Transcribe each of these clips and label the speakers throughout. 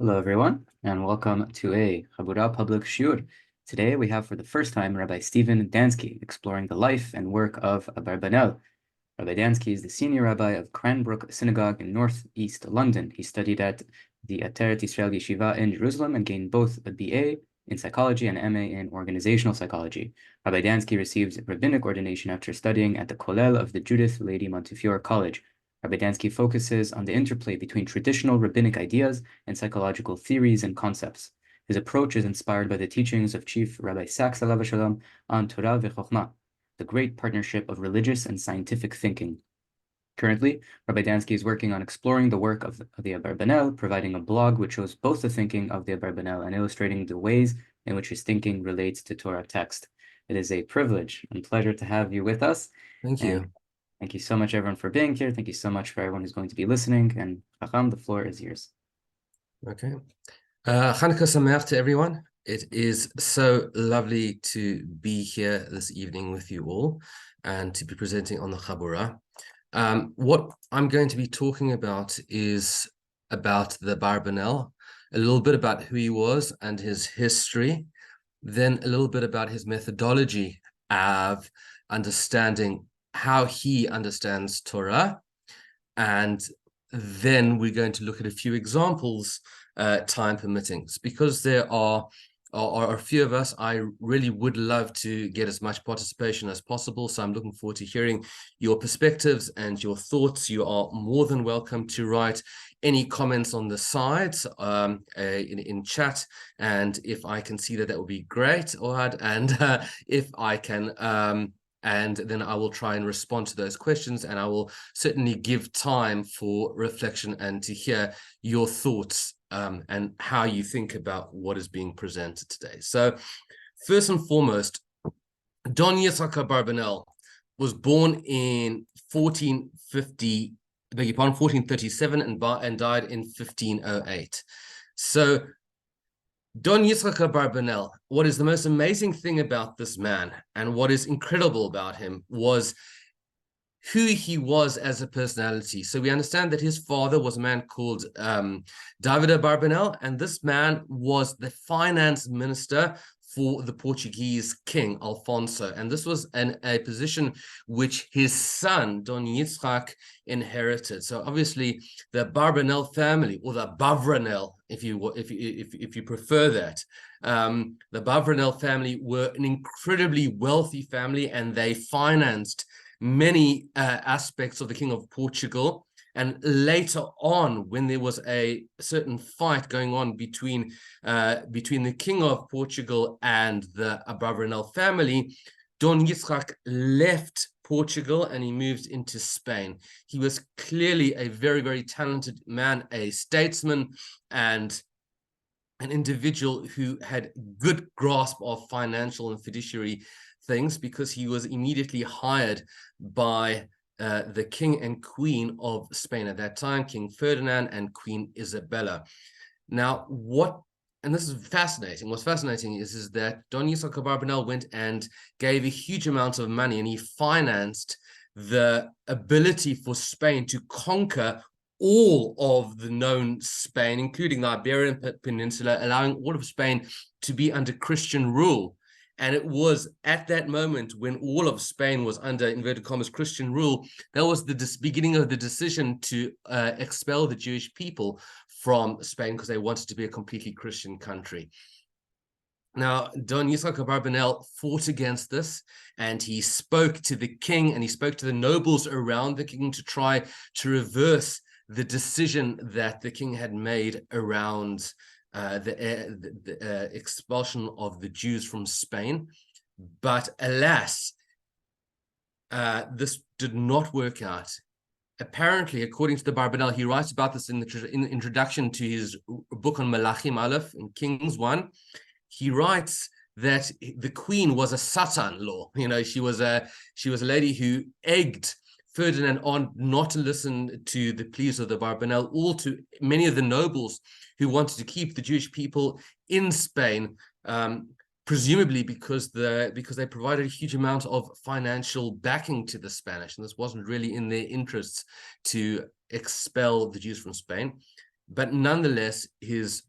Speaker 1: Hello, everyone, and welcome to a Chabura public shiur. Today, we have for the first time Rabbi Stephen Danksy exploring the life and work of Abarbanel. Rabbi Danksy is the senior rabbi of Cranbrook Synagogue in northeast London. He studied at the Ateret Israel Yeshiva in Jerusalem and gained both a BA in psychology and MA in organizational psychology. Rabbi Danksy received rabbinic ordination after studying at the Kollel of the Judith Lady Montefiore College. Rabbi Danksy focuses on the interplay between traditional rabbinic ideas and psychological theories and concepts. His approach is inspired by the teachings of Chief Rabbi Sachs alav shalom on Torah v'chokhmah, the great partnership of religious and scientific thinking. Currently, Rabbi Danksy is working on exploring the work of the Abarbanel, providing a blog which shows both the thinking of the Abarbanel and illustrating the ways in which his thinking relates to Torah text. It is a privilege and pleasure to have you with us.
Speaker 2: Thank you.
Speaker 1: Thank you so much, everyone, for being here. Thank you so much for everyone who's going to be listening. And Chacham, the floor is yours.
Speaker 2: Okay. Chanukah Sameach to everyone. It is so lovely to be here this evening with you all and to be presenting on the Chabura. What I'm going to be talking about is about the Abarbanel, a little bit about who he was and his history, then a little bit about his methodology of understanding how he understands Torah, and then we're going to look at a few examples, time permitting. Because there are a few of us, I really would love to get as much participation as possible. So I'm looking forward to hearing your perspectives and your thoughts. You are more than welcome to write any comments on the sides in chat. And if I can see that, that would be great, Ohad. And if I can... and then I will try and respond to those questions, and I will certainly give time for reflection and to hear your thoughts and how you think about what is being presented today. So first and foremost, Don Yitzhak Abarbanel was born in 1437 and died in 1508. So Don Yitzhak Abarbanel, what is the most amazing thing about this man and what is incredible about him was who he was as a personality. So we understand that his father was a man called David Abarbanel, and this man was the finance minister for the Portuguese king, Alfonso. And this was a position which his son, Don Yitzhak, inherited. So obviously the Abarbanel family, or the Bavranel, if you prefer that, the Bavranel family were an incredibly wealthy family, and they financed many aspects of the King of Portugal. And later on, when there was a certain fight going on between the King of Portugal and the Abarbanel family, Don Yitzhak left Portugal and he moved into Spain. He was clearly a very, very talented man, a statesman, and an individual who had good grasp of financial and fiduciary things, because he was immediately hired by the king and queen of Spain at that time, King Ferdinand and Queen Isabella. Now, and this is fascinating, what's fascinating is that Don Yitzhak Abarbanel went and gave a huge amount of money, and he financed the ability for Spain to conquer all of the known Spain, including the Iberian Peninsula, allowing all of Spain to be under Christian rule. And it was at that moment when all of Spain was under, inverted commas, Christian rule, that was the beginning of the decision to expel the Jewish people from Spain, because they wanted to be a completely Christian country. Now, Don Yitzhak Abarbanel fought against this, and he spoke to the king and he spoke to the nobles around the king to try to reverse the decision that the king had made around the expulsion of the Jews from Spain. But alas, this did not work out. Apparently, according to the Abarbanel, he writes about this in the introduction to his book on Malachim Aleph in Kings 1. He writes that the queen was a Satan-law. You know, she was a lady who egged Ferdinand on not to listen to the pleas of the Abarbanel, or to many of the nobles who wanted to keep the Jewish people in Spain, presumably because they provided a huge amount of financial backing to the Spanish, and this wasn't really in their interests to expel the Jews from Spain. But nonetheless, his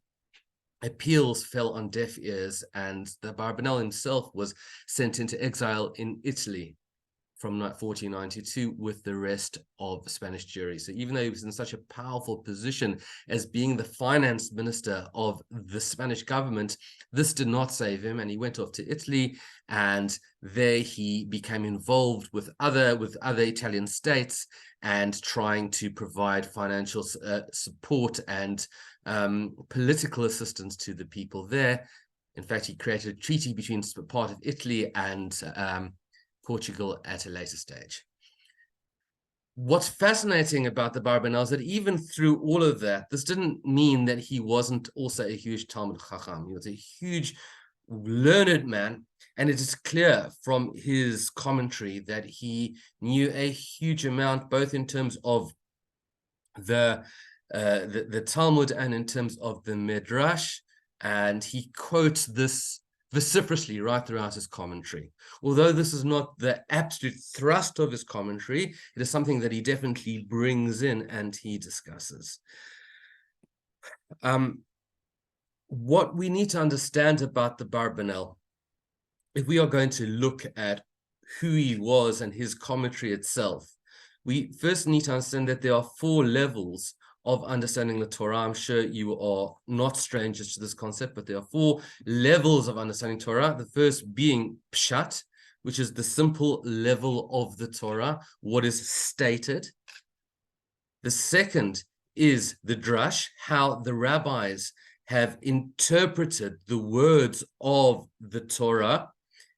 Speaker 2: appeals fell on deaf ears, and the Abarbanel himself was sent into exile in Italy from 1492 with the rest of Spanish Jewry. So even though he was in such a powerful position as being the finance minister of the Spanish government, this did not save him, and he went off to Italy, and there he became involved with other Italian states and trying to provide financial support and political assistance to the people there. In fact, he created a treaty between part of Italy and Portugal at a later stage. What's fascinating about the Abarbanel is that even through all of that, this didn't mean that he wasn't also a huge Talmud Chacham. He was a huge learned man, and it is clear from his commentary that he knew a huge amount, both in terms of the Talmud and in terms of the Midrash, and he quotes this vociferously right throughout his commentary. Although this is not the absolute thrust of his commentary, it is something that he definitely brings in and he discusses. What we need to understand about the Abarbanel, if we are going to look at who he was and his commentary itself, we first need to understand that there are 4 levels of understanding the Torah. I'm sure you are not strangers to this concept, but there are 4 levels of understanding Torah. The first being Pshat, which is the simple level of the Torah, what is stated. The second is the Drash, how the rabbis have interpreted the words of the Torah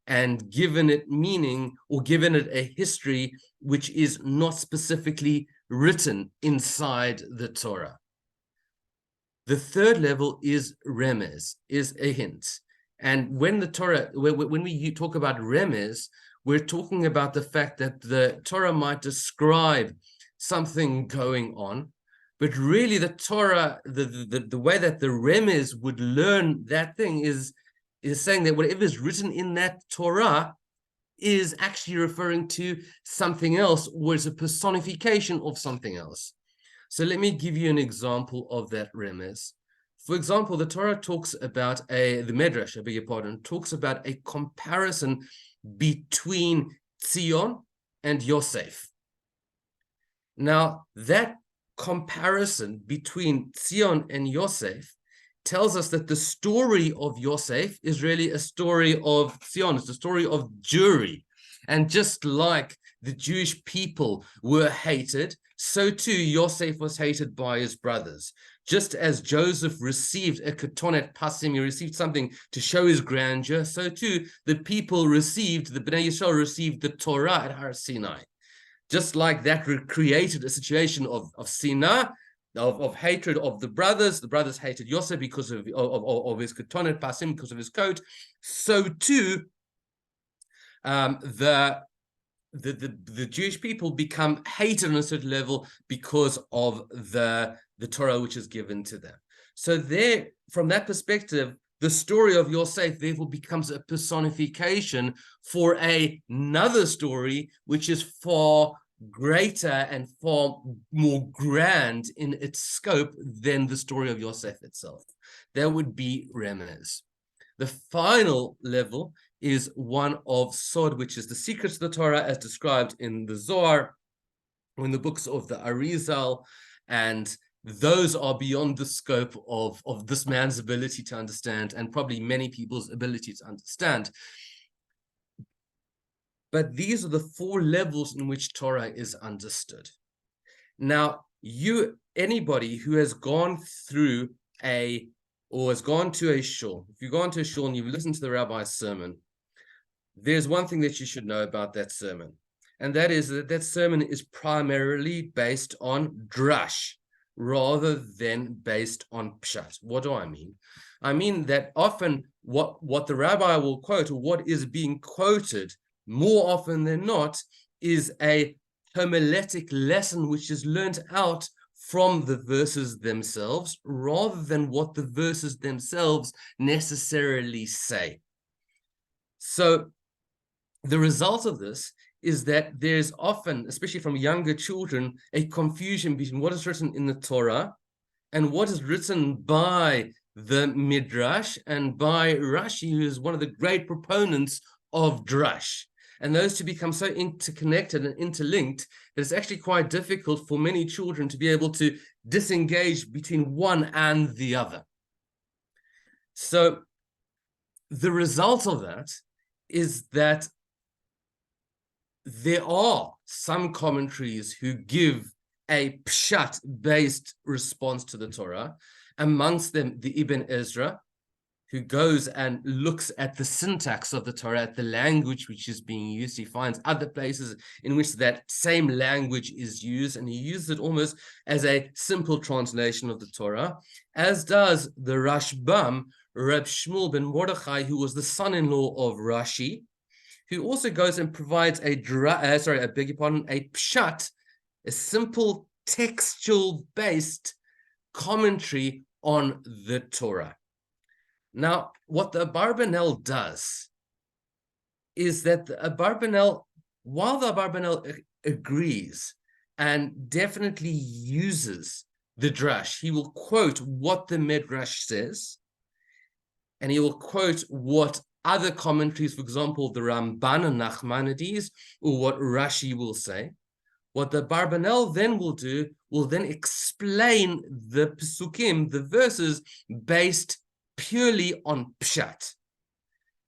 Speaker 2: and given it meaning or given it a history which is not specifically written inside the Torah. The third level is remez, is a hint. And when the Torah, when we talk about remez, we're talking about the fact that the Torah might describe something going on, but really the Torah, the way that the remez would learn that thing is saying that whatever is written in that Torah is actually referring to something else, or is a personification of something else. So let me give you an example of that remez. For example, the Torah talks about the Midrash, I beg your pardon, talks about a comparison between Zion and Yosef. Now, that comparison between Zion and Yosef tells us that the story of Yosef is really a story of Zion. It's a story of Jewry. And just like the Jewish people were hated, so too Yosef was hated by his brothers. Just as Joseph received a ketonet pasim, he received something to show his grandeur, so too the people received, the Bnei Yisrael received the Torah at Har Sinai. Just like that created a situation of sinah, of hatred of the brothers. The brothers hated Yosef because of his ketonet pasim, because of his coat. So too, the Jewish people become hated on a certain level because of the Torah which is given to them. So there, from that perspective, the story of Yosef therefore becomes a personification for another story which is far greater and far more grand in its scope than the story of Yosef itself. That would be remez. The final level is one of Sod, which is the secrets of the Torah as described in the Zohar, or in the books of the Arizal, and those are beyond the scope of this man's ability to understand, and probably many people's ability to understand. But these are the 4 levels in which Torah is understood. Now, anybody who has gone through or has gone to a shul, if you've gone to a shul and you've listened to the rabbi's sermon, there's one thing that you should know about that sermon, and that is that sermon is primarily based on drash rather than based on pshat. What do I mean? I mean that often what the rabbi will quote, or what is being quoted more often than not, is a homiletic lesson which is learned out from the verses themselves rather than what the verses themselves necessarily say. So the result of this is that there's often, especially from younger children, a confusion between what is written in the Torah and what is written by the Midrash and by Rashi, who is one of the great proponents of Drash. And those two become so interconnected and interlinked that it's actually quite difficult for many children to be able to disengage between one and the other. So the result of that is that there are some commentaries who give a pshat-based response to the Torah, amongst them the Ibn Ezra, who goes and looks at the syntax of the Torah, at the language which is being used. He finds other places in which that same language is used, and he uses it almost as a simple translation of the Torah, as does the Rashbam, Reb Shmuel ben Mordechai, who was the son-in-law of Rashi, who also goes and provides a pshat, a simple textual-based commentary on the Torah. Now, what the Abarbanel does is that the Abarbanel, while the Abarbanel agrees and definitely uses the Drash, he will quote what the Midrash says, and he will quote what other commentaries, for example, the Ramban and Nachmanides, or what Rashi will say. What the Abarbanel then will do, will then explain the Pesukim, the verses, based purely on Pshat.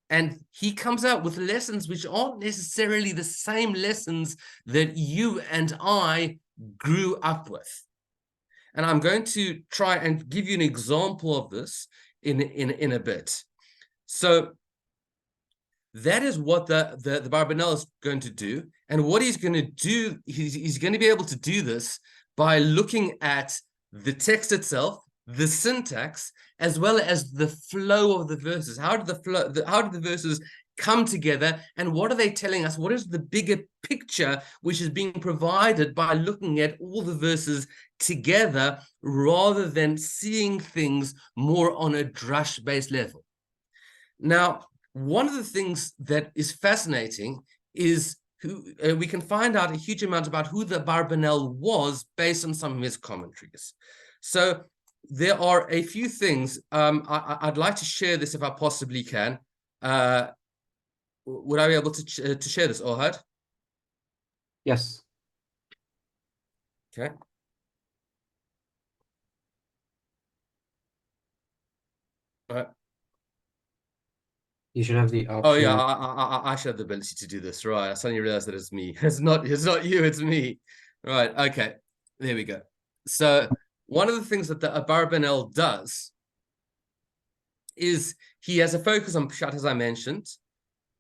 Speaker 2: And he comes out with lessons which aren't necessarily the same lessons that you and I grew up with. And I'm going to try and give you an example of this in a bit. So that is what the Abarbanel is going to do. And what he's going to do, he's going to be able to do this by looking at the text itself, the syntax, as well as the flow of the verses. How did the verses come together, and what are they telling us? What is the bigger picture which is being provided by looking at all the verses together, rather than seeing things more on a drush-based level? Now, one of the things that is fascinating is we can find out a huge amount about who the Abarbanel was based on some of his commentaries. So there are a few things. I'd like to share this if I possibly can. Would I be able to share this, Ohad?
Speaker 1: Yes.
Speaker 2: Okay. All right.
Speaker 1: You should have the option.
Speaker 2: Oh yeah, I should have the ability to do this, right? I suddenly realized that it's me. It's not you, it's me. Right, okay. There we go. So one of the things that the Abarbanel does is he has a focus on Pshat, as I mentioned.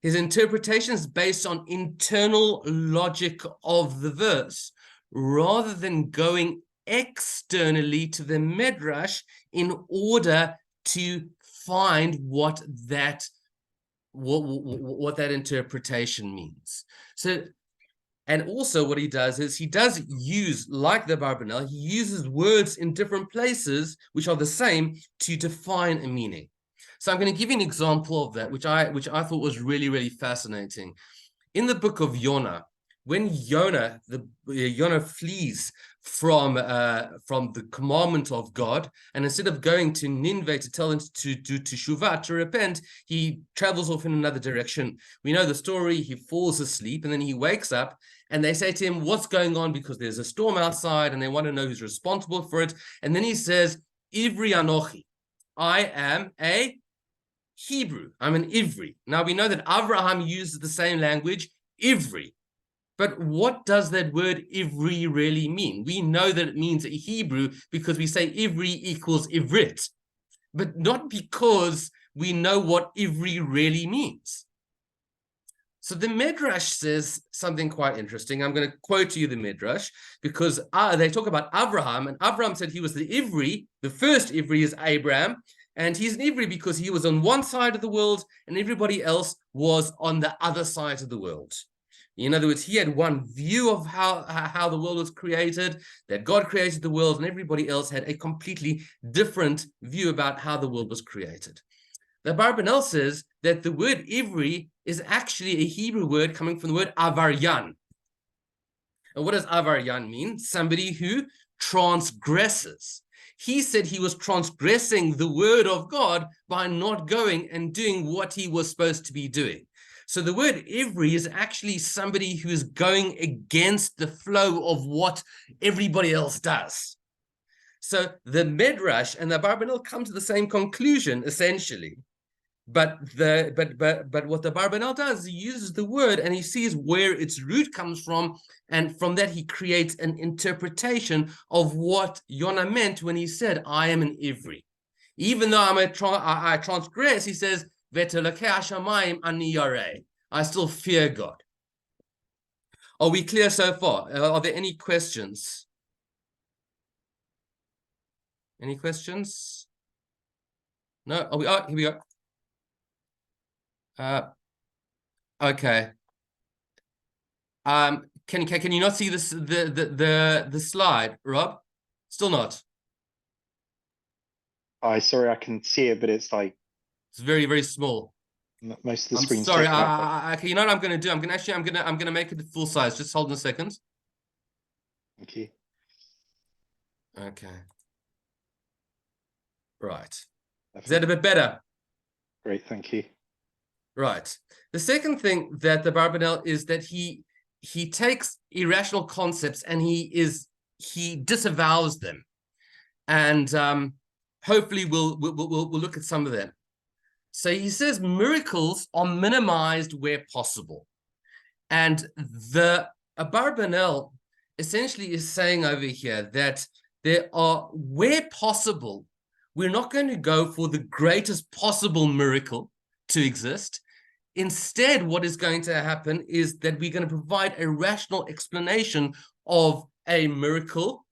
Speaker 2: His interpretation is based on internal logic of the verse, rather than going externally to the Midrash in order to find what that interpretation means. So, and also what he does is he does use, like the Abarbanel, he uses words in different places which are the same to define a meaning. So I'm going to give you an example of that, which I thought was really, really fascinating. In the book of Yonah, when Yonah flees from the commandment of God, and instead of going to Nineveh to tell them to do teshuvah, to repent, he travels off in another direction. We know the story. He falls asleep, and then he wakes up, and they say to him, "What's going on?" Because there's a storm outside, and they want to know who's responsible for it. And then he says, "Ivri anochi, I am a Hebrew. I'm an Ivri." Now we know that Abraham uses the same language, Ivri. But what does that word Ivri really mean? We know that it means Hebrew because we say Ivri equals Ivrit, but not because we know what Ivri really means. So the Midrash says something quite interesting. I'm going to quote to you the Midrash because they talk about Abraham, and Abraham said he was the Ivri. The first Ivri is Abraham, and he's an Ivri because he was on one side of the world and everybody else was on the other side of the world. In other words, he had one view of how the world was created, that God created the world, and everybody else had a completely different view about how the world was created. The Abarbanel says that the word Ivri is actually a Hebrew word coming from the word avaryan. And what does avaryan mean? Somebody who transgresses. he said he was transgressing the word of God by not going and doing what he was supposed to be doing. So the word ivri is actually somebody who is going against the flow of what everybody else does. So the Midrash and the Abarbanel come to the same conclusion, essentially. But what the Abarbanel does is he uses the word and he sees where its root comes from, and from that he creates an interpretation of what Yonah meant when he said, "I am an ivri." Even though I transgress, he says, "Ve'telokei hashamayim ani yareh." I still fear God. Are we clear so far? Are there any questions? Any questions? No? Here we go. Okay. Can you not see this the slide, Rob? Still not.
Speaker 3: Sorry, I can see it, but it's like
Speaker 2: It's very, very small.
Speaker 3: most of the
Speaker 2: I'm
Speaker 3: screen's
Speaker 2: sorry.
Speaker 3: taken up.
Speaker 2: Okay, you know what I'm gonna do? I'm gonna make it full size. Just hold on a second.
Speaker 3: Thank you.
Speaker 2: Okay. Right. Is that a bit better?
Speaker 3: Great, thank you.
Speaker 2: Right. The second thing that the Abarbanel is that he takes irrational concepts and he disavows them, and hopefully we'll look at some of them. So he says miracles are minimized where possible, and the Abarbanel essentially is saying over here that there are, where possible, we're not going to go for the greatest possible miracle to exist. Instead, what is going to happen is that we're going to provide a rational explanation of a miracle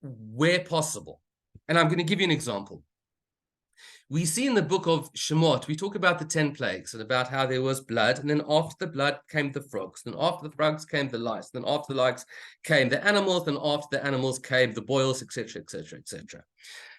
Speaker 2: where possible. And I'm going to give you an example. We see in the book of Shemot, we talk about the 10 plagues and about how there was blood, and then after the blood came the frogs, then after the frogs came the lice, then after the lice came the animals, then after the animals came the boils, etc., etc., etc.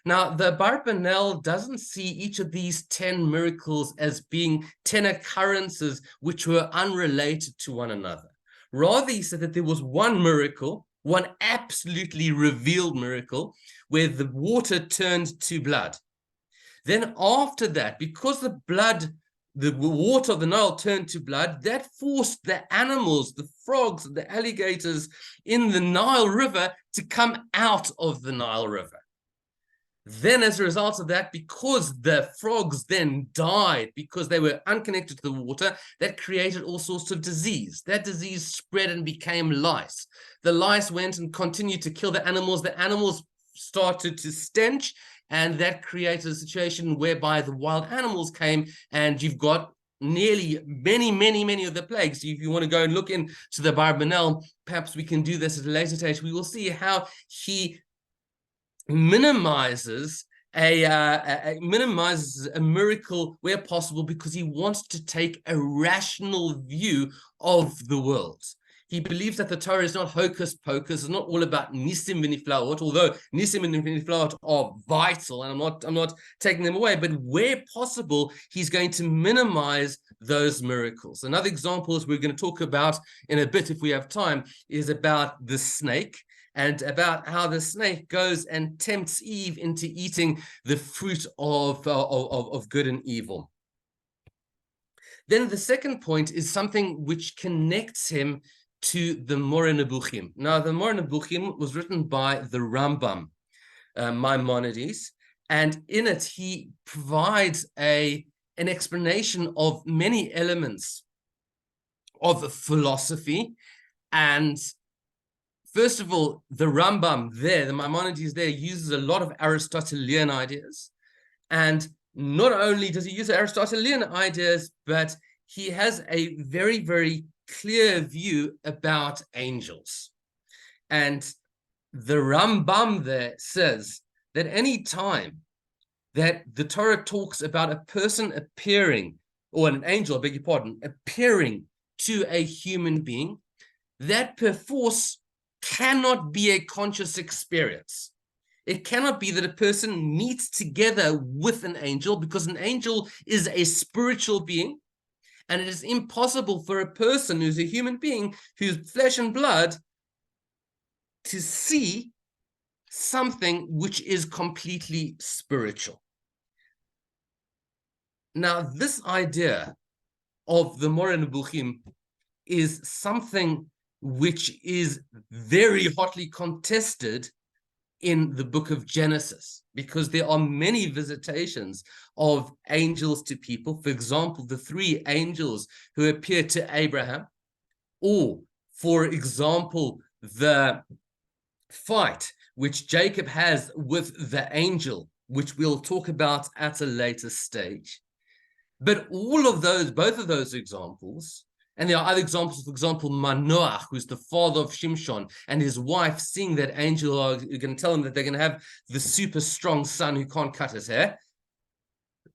Speaker 2: Now, the Abarbanel doesn't see each of these 10 miracles as being 10 occurrences which were unrelated to one another. Rather, he said that there was one miracle, one absolutely revealed miracle, where the water turned to blood. Then after that, because the water of the Nile turned to blood, that forced the animals, the frogs, the alligators in the Nile River to come out of the Nile River. Then as a result of that, because the frogs then died because they were unconnected to the water, that created all sorts of disease. That disease spread and became lice. The lice went and continued to kill the animals. The animals started to stench, and that created a situation whereby the wild animals came, and you've got nearly many of the plagues. If you want to go and look into the Abarbanel, perhaps we can do this at a later stage. We will see how he minimizes a miracle where possible, because he wants to take a rational view of the world. He believes that the Torah is not hocus pocus, it's not all about nisim v'niflaot, although nisim and v'niflaot are vital, and I'm not taking them away, but where possible, he's going to minimize those miracles. Another example, as we're going to talk about in a bit if we have time, is about the snake, and about how the snake goes and tempts Eve into eating the fruit of good and evil. Then the second point is something which connects him to the Moreh Nebuchim. Now, the Moreh Nebuchim was written by the Rambam, Maimonides, and in it he provides an explanation of many elements of philosophy. And first of all, the Rambam there, the Maimonides there, uses a lot of Aristotelian ideas. And not only does he use Aristotelian ideas, but he has a very, very clear view about angels. And the Rambam there says that any time that the Torah talks about a person appearing, or an angel, I beg your pardon, appearing to a human being, that perforce cannot be a conscious experience. It cannot be that a person meets together with an angel, because an angel is a spiritual being, and it is impossible for a person who's a human being, who's flesh and blood, to see something which is completely spiritual. Now, this idea of the Moreh Nebuchim is something which is very hotly contested in the book of Genesis, because there are many visitations of angels to people. For example, the 3 angels who appear to Abraham, or, for example, the fight which Jacob has with the angel, which we'll talk about at a later stage. But all of those, both of those examples, and there are other examples, for example, Manoach, who's the father of Shimshon, and his wife seeing that angel are going to tell him that they're going to have the super strong son who can't cut his hair.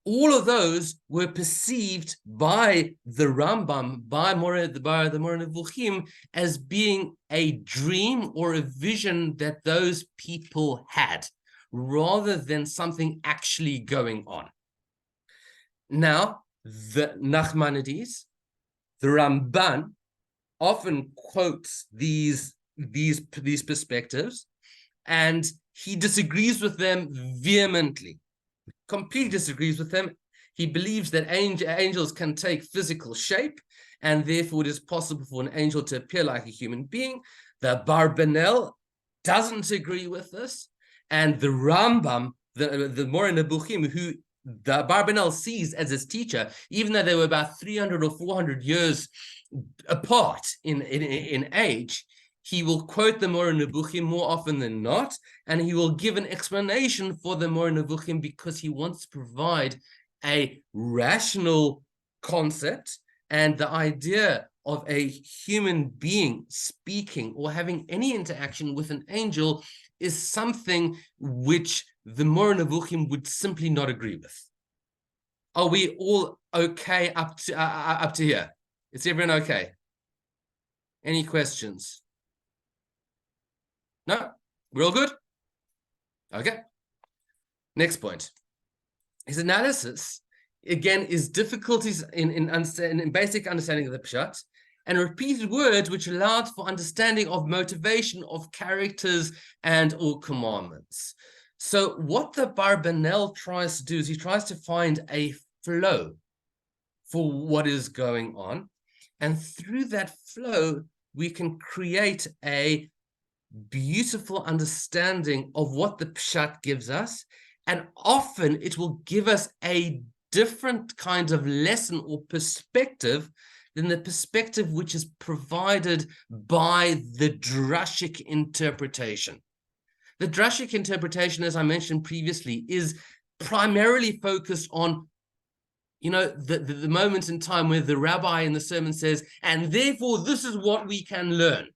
Speaker 2: All of those were perceived by the Rambam, by the Moreh Nevuchim, as being a dream or a vision that those people had, rather than something actually going on. Now, the Nachmanides, the Ramban, often quotes these perspectives, and he disagrees with them vehemently, completely disagrees with them. He believes that angels can take physical shape, and therefore it is possible for an angel to appear like a human being. The Abarbanel doesn't agree with this, and the Rambam, the Moreh Nebuchim, who the Abarbanel sees as his teacher, even though they were about 300 or 400 years apart in age, he will quote the Moreh Nebuchim more often than not, and he will give an explanation for the Moreh Nebuchim because he wants to provide a rational concept, and the idea of a human being speaking or having any interaction with an angel is something which the Moreh Nebuchim would simply not agree with. Are we all okay up to here? Is everyone okay? Any questions? No? We're all good? Okay. Next point. His analysis, again, is difficulties in basic understanding of the Pshat, and repeated words which allowed for understanding of motivation of characters and or commandments. So what the Abarbanel tries to do is he tries to find a flow for what is going on, and through that flow we can create a beautiful understanding of what the Pshat gives us, and often it will give us a different kind of lesson or perspective than the perspective which is provided by the drashic interpretation. The drashic interpretation, as I mentioned previously, is primarily focused on, the moment in time where the rabbi in the sermon says, and therefore this is what we can learn.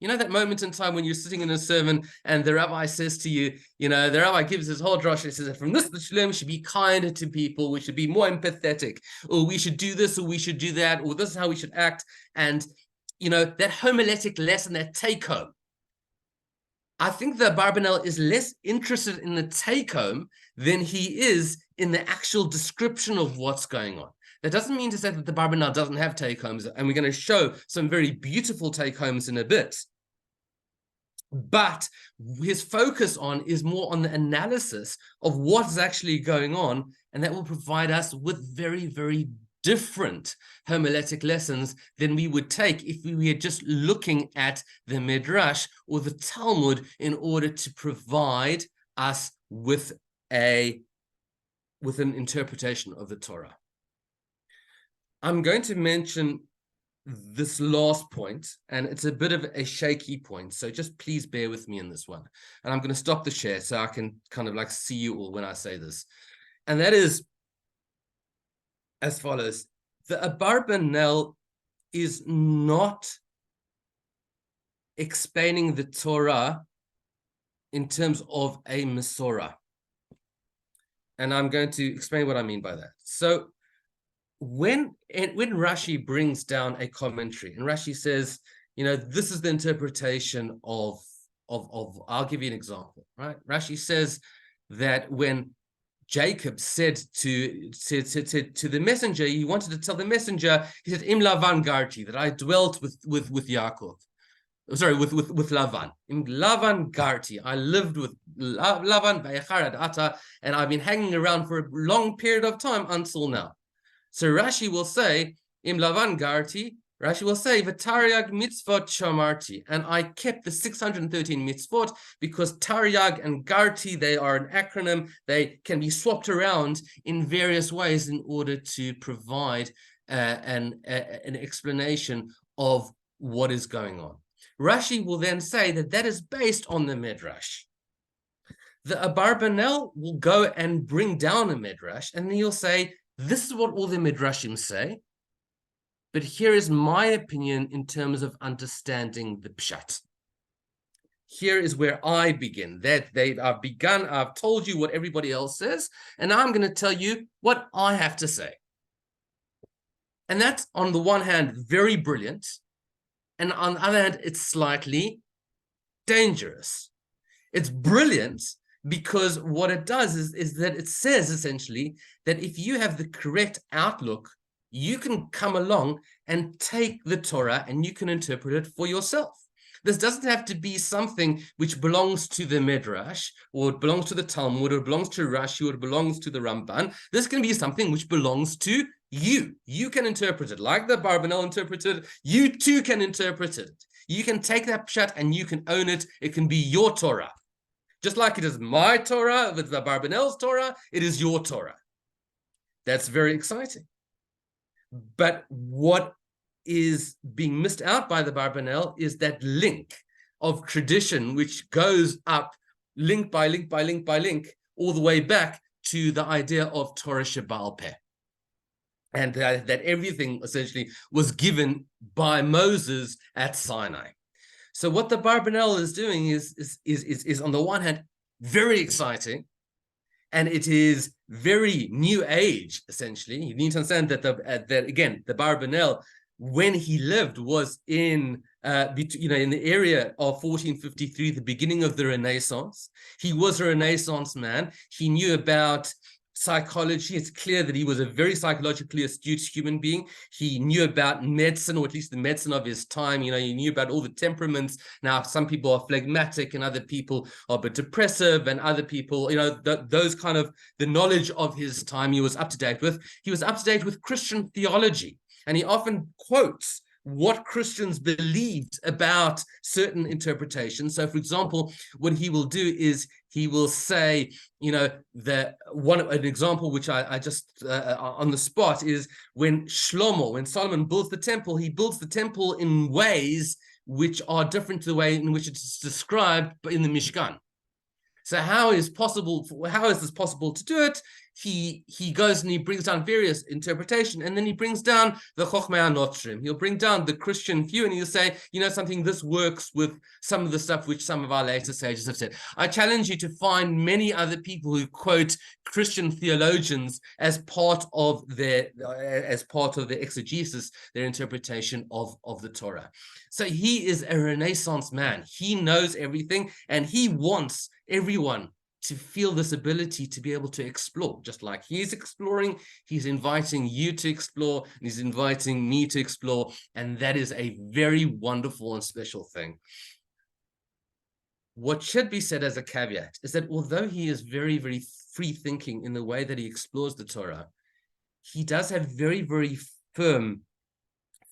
Speaker 2: You know that moment in time when you're sitting in a sermon and the rabbi says to you, the rabbi gives his whole drush and says that from this, the shalom, we should be kinder to people, we should be more empathetic, or we should do this, or we should do that, or this is how we should act. And, that homiletic lesson, that take-home. I think the Abarbanel is less interested in the take-home than he is in the actual description of what's going on. That doesn't mean to say that the Abarbanel doesn't have take-homes, and we're going to show some very beautiful take-homes in a bit. But his focus is more on the analysis of what's actually going on, and that will provide us with very, very different homiletic lessons than we would take if we were just looking at the Midrash or the Talmud in order to provide us with an interpretation of the Torah. I'm going to mention this last point, and it's a bit of a shaky point, so just please bear with me in this one. And I'm going to stop the share so I can kind of like see you all when I say this. And that is as follows. The Abarbanel is not explaining the Torah in terms of a Masorah. And I'm going to explain what I mean by that. So when Rashi brings down a commentary, and Rashi says, this is the interpretation of I'll give you an example, right? Rashi says that when Jacob said to the messenger, he wanted to tell the messenger, he said, Im lavan garti, that I dwelt with Yaakov. sorry, with Lavan. In Lavan Garti, I lived with Lavan Vayachar Ata, and I've been hanging around for a long period of time until now. So Rashi will say, Im Lavan Garti, Rashi will say, V'Taryag mitzvot shamarti, and I kept the 613 mitzvot, because Taryag and Garti, they are an acronym. They can be swapped around in various ways in order to provide an explanation of what is going on. Rashi will then say that that is based on the Midrash. The Abarbanel will go and bring down a Midrash, and then he'll say, this is what all the Midrashim say, but here is my opinion in terms of understanding the Pshat. Here is where I begin. I've told you what everybody else says, and now I'm going to tell you what I have to say. And that's, on the one hand, very brilliant, and on the other hand, it's slightly dangerous. It's brilliant because what it does is that it says, essentially, that if you have the correct outlook, you can come along and take the Torah and you can interpret it for yourself. This doesn't have to be something which belongs to the Midrash, or it belongs to the Talmud, or it belongs to Rashi, or it belongs to the Ramban. This can be something which belongs to you. You can interpret it like the Abarbanel interpreted. You too can interpret it. You can take that pshat and you can own it. It can be your Torah. Just like it is my Torah, with the Abarbanel's Torah, it is your Torah. That's very exciting. But what is being missed out by the Abarbanel is that link of tradition, which goes up link by link by link by link, all the way back to the idea of Torah Shebaal Peh. And that everything essentially was given by Moses at Sinai. So what the Abarbanel is doing is on the one hand very exciting, and it is very new age. Essentially, you need to understand that that again, the Abarbanel, when he lived, was in in the area of 1453, the beginning of the Renaissance. He was a Renaissance man. He knew about psychology. It's clear that he was a very psychologically astute human being. He knew about medicine, or at least the medicine of his time. He knew about all the temperaments. Now, some people are phlegmatic and other people are a bit depressive, and other people, those kind of, the knowledge of his time he was up to date with. He was up to date with Christian theology, and he often quotes what Christians believed about certain interpretations. So, for example, what he will do is he will say, an example which I just on the spot is when Solomon builds the temple, he builds the temple in ways which are different to the way in which it's described in the Mishkan. So how is this possible to do it? He goes and he brings down various interpretation, and then he brings down the Chochmei HaNotrim. He'll bring down the Christian view, and he'll say, something, this works with some of the stuff which some of our later sages have said. I challenge you to find many other people who quote Christian theologians as part of their exegesis, their interpretation of the Torah. So he is a Renaissance man. He knows everything, and he wants everyone to feel this ability to be able to explore. Just like he's exploring, he's inviting you to explore, and he's inviting me to explore, and that is a very wonderful and special thing. What should be said as a caveat is that although he is very, very free thinking in the way that he explores the Torah, he does have very, very firm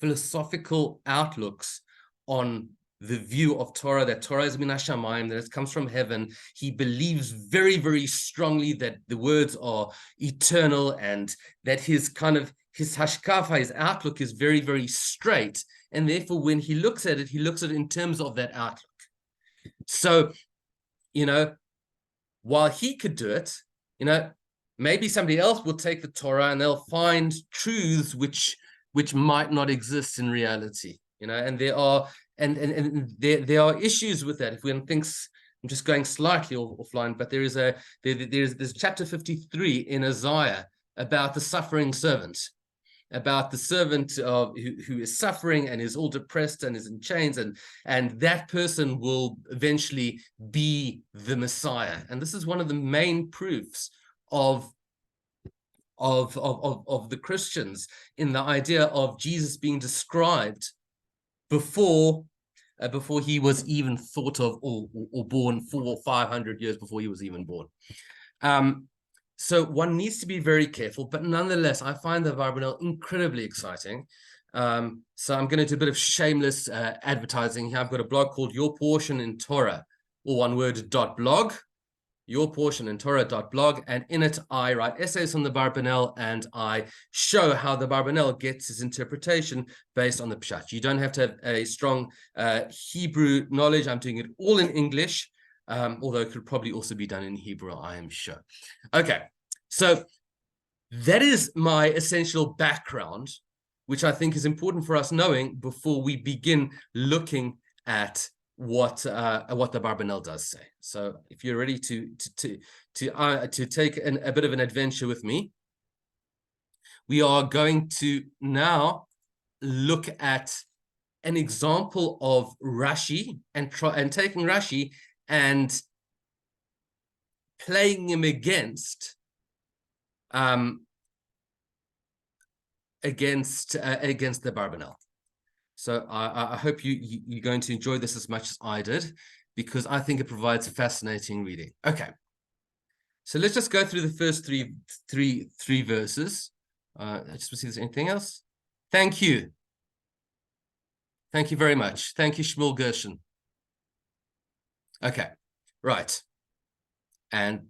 Speaker 2: philosophical outlooks on the view of Torah, that Torah is min hashamayim, that it comes from heaven. He believes very, very strongly that the words are eternal, and that his hashkafa, his outlook, is very, very straight. And therefore, when he looks at it in terms of that outlook. So, while he could do it, maybe somebody else will take the Torah and they'll find truths which might not exist in reality. And there are there are issues with that. If one thinks, I'm just going slightly offline, but there's chapter 53 in Isaiah about the suffering servant, about the servant who is suffering and is all depressed and is in chains, and that person will eventually be the Messiah. And this is one of the main proofs of the Christians in the idea of Jesus being described before before he was even thought of or born, 400 or 500 years before he was even born. So one needs to be very careful, but nonetheless, I find the Abarbanel incredibly exciting. So I'm going to do a bit of shameless advertising here. I've got a blog called Your Portion in Torah, or one word, .blog. Your Portion in Torah.blog, and in it I write essays on the Abarbanel, and I show how the Abarbanel gets his interpretation based on the Pshat. You don't have to have a strong Hebrew knowledge. I'm doing it all in English, although it could probably also be done in Hebrew, I am sure. Okay, so that is my essential background, which I think is important for us knowing before we begin looking at what the Abarbanel does say. So if you're ready to take a bit of an adventure with me, we are going to now look at an example of Rashi and taking Rashi and playing him against the Abarbanel. So I hope you're going to enjoy this as much as I did, because I think it provides a fascinating reading. Okay, so let's just go through the first three verses. I just want to see if there's anything else. Thank you. Thank you very much. Thank you, Shmuel Gershon. Okay, right. And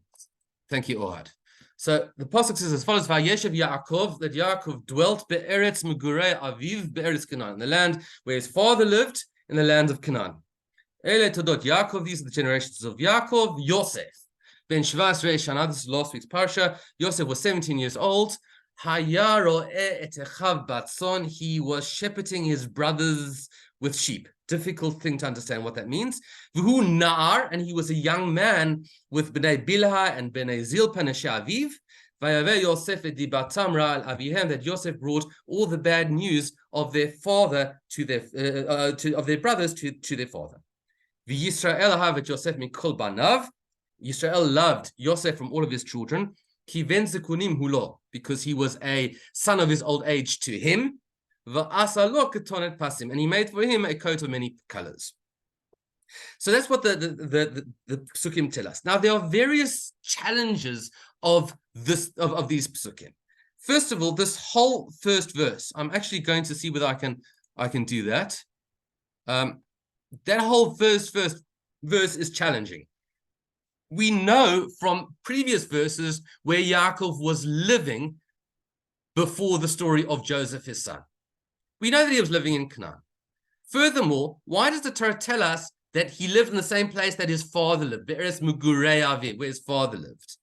Speaker 2: thank you, Ohad. So the pasuk says as follows: Vayeshev Yaakov, that Yaakov dwelt be'eretz megurei aviv be'eretz Canaan, in the land where his father lived, in the land of Canaan. Ele todot Yaakov, these are the generations of Yaakov. Yosef ben Shvas Reishana, this is last week's parsha. Yosef was 17 years old. Hayaro et echav batson, he was shepherding his brothers with sheep. Difficult thing to understand what that means. V'hu na'ar, and he was a young man with Bnei Bilha and Bnei Zilpa Nesha Aviv. Vayaveh Yosef et dibatam ra al avihem, that Yosef brought all the bad news of their father to their of their brothers to their father. V'Yisrael ahav et Yosef mikol banav. Yisrael loved Yosef from all of his children. Kiven zekunim hulo, because he was a son of his old age to him. And he made for him a coat of many colors. So that's what the psukim tell us. Now there are various challenges of these psukim. First of all, this whole first verse, I'm actually going to see whether I can do that. That whole first verse is challenging. We know from previous verses where Yaakov was living before the story of Joseph, his son. We know that he was living in Canaan. Furthermore, why does the Torah tell us that he lived in the same place that his father lived, Be'eretz Megurei Aviv, where his father lived?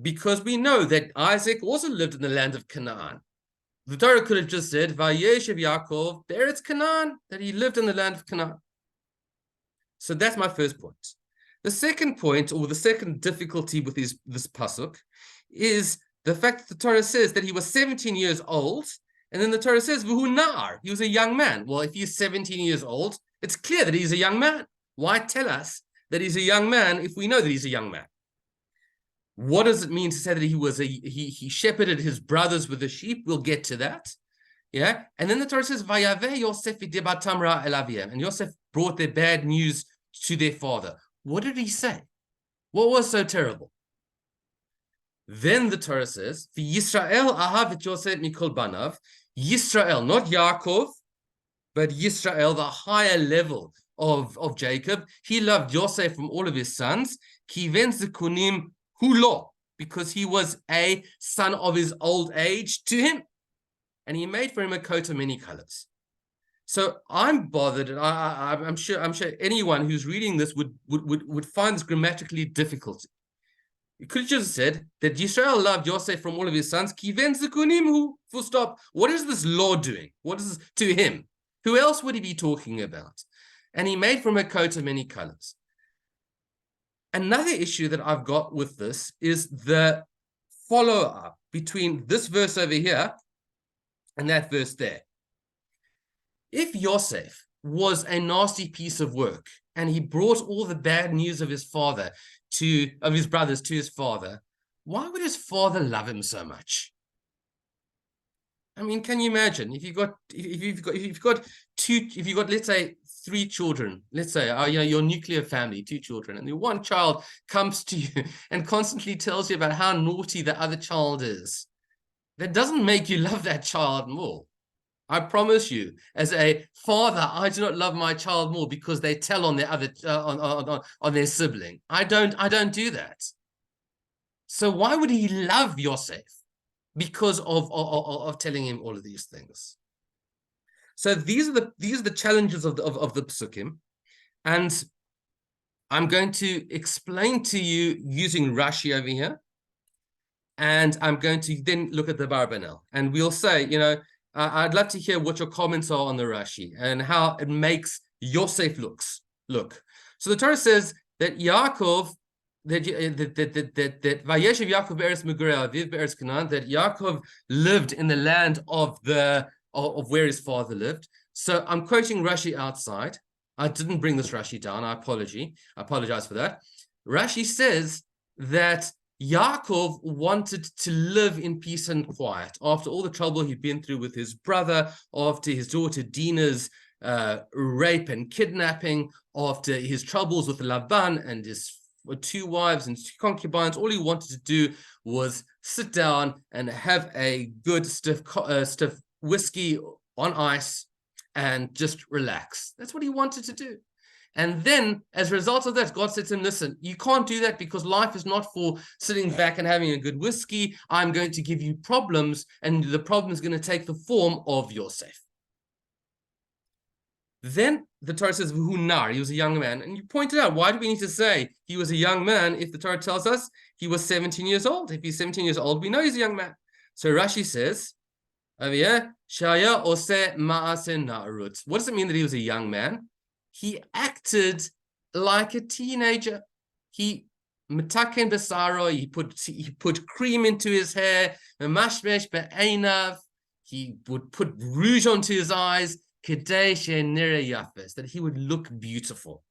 Speaker 2: Because we know that Isaac also lived in the land of Canaan. The Torah could have just said, Vayeshev Yaakov Be'eretz Canaan, that he lived in the land of Canaan. So that's my first point. The second point, or the second difficulty with this pasuk, is the fact that the Torah says that he was 17 years old, and then the Torah says, V'hu na'ar, he was a young man. Well, if he's 17 years old, it's clear that he's a young man. Why tell us that he's a young man if we know that he's a young man? What does it mean to say that he shepherded his brothers with the sheep? We'll get to that. Yeah. And then the Torah says, Vayaveh Yosef dibatam ra el aviem, and Yosef brought their bad news to their father. What did he say? What was so terrible? Then the Torah says, Yisrael ahav et Yosef mikol banav. Yisrael, not Yaakov, but Yisrael, the higher level of Jacob. He loved Yosef from all of his sons. Kiven zekunim hulo, because he was a son of his old age to him. And he made for him a coat of many colors. So I'm bothered, and I'm sure anyone who's reading this would find this grammatically difficult. You could have just said that Yisrael loved Yosef from all of his sons. Kiven zekunim, full stop. What is this law doing? What is this to him? Who else would he be talking about? And he made from a coat of many colors. Another issue that I've got with this is the follow-up between this verse over here and that verse there. If Yosef was a nasty piece of work and he brought all the bad news of his father of his brothers to his father, why would his father love him so much? I mean, can you imagine if you've got let's say 3 children, let's say your nuclear family, 2 children, and the one child comes to you and constantly tells you about how naughty the other child is. That doesn't make you love that child more. I promise you, as a father, I do not love my child more because they tell on their other on their sibling. I don't do that. So why would he love Yosef? Because of telling him all of these things. So these are the challenges of the psukim, and I'm going to explain to you using Rashi over here, and I'm going to then look at the Abarbanel, and we'll say, I'd love to hear what your comments are on the Rashi and how it makes Yosef look. So the Torah says that Yaakov, that Vayeshev Yaakov be'eretz Migurei Aviv be'eretz Canaan, that Yaakov lived in the land of where his father lived. So I'm quoting Rashi outside. I didn't bring this Rashi down. I apologize for that. Rashi says that Yaakov wanted to live in peace and quiet after all the trouble he'd been through with his brother, after his daughter Dinah's rape and kidnapping, after his troubles with Laban and his 2 wives and 2 concubines. All he wanted to do was sit down and have a good stiff whiskey on ice and just relax. That's what he wanted to do. And then, as a result of that, God said to him, listen, you can't do that because life is not for sitting back and having a good whiskey. I'm going to give you problems, and the problem is going to take the form of Yosef. Then the Torah says, V'hunar, he was a young man. And you pointed out, why do we need to say he was a young man if the Torah tells us he was 17 years old? If he's 17 years old, we know he's a young man. So Rashi says, Shaya oseh ma'aseh na'arut. What does it mean that he was a young man? He acted like a teenager. He metaken besaro. He put cream into his hair. Mashmesh be'einav. He would put rouge onto his eyes. Kedei she'nireh yafes, that he would look beautiful.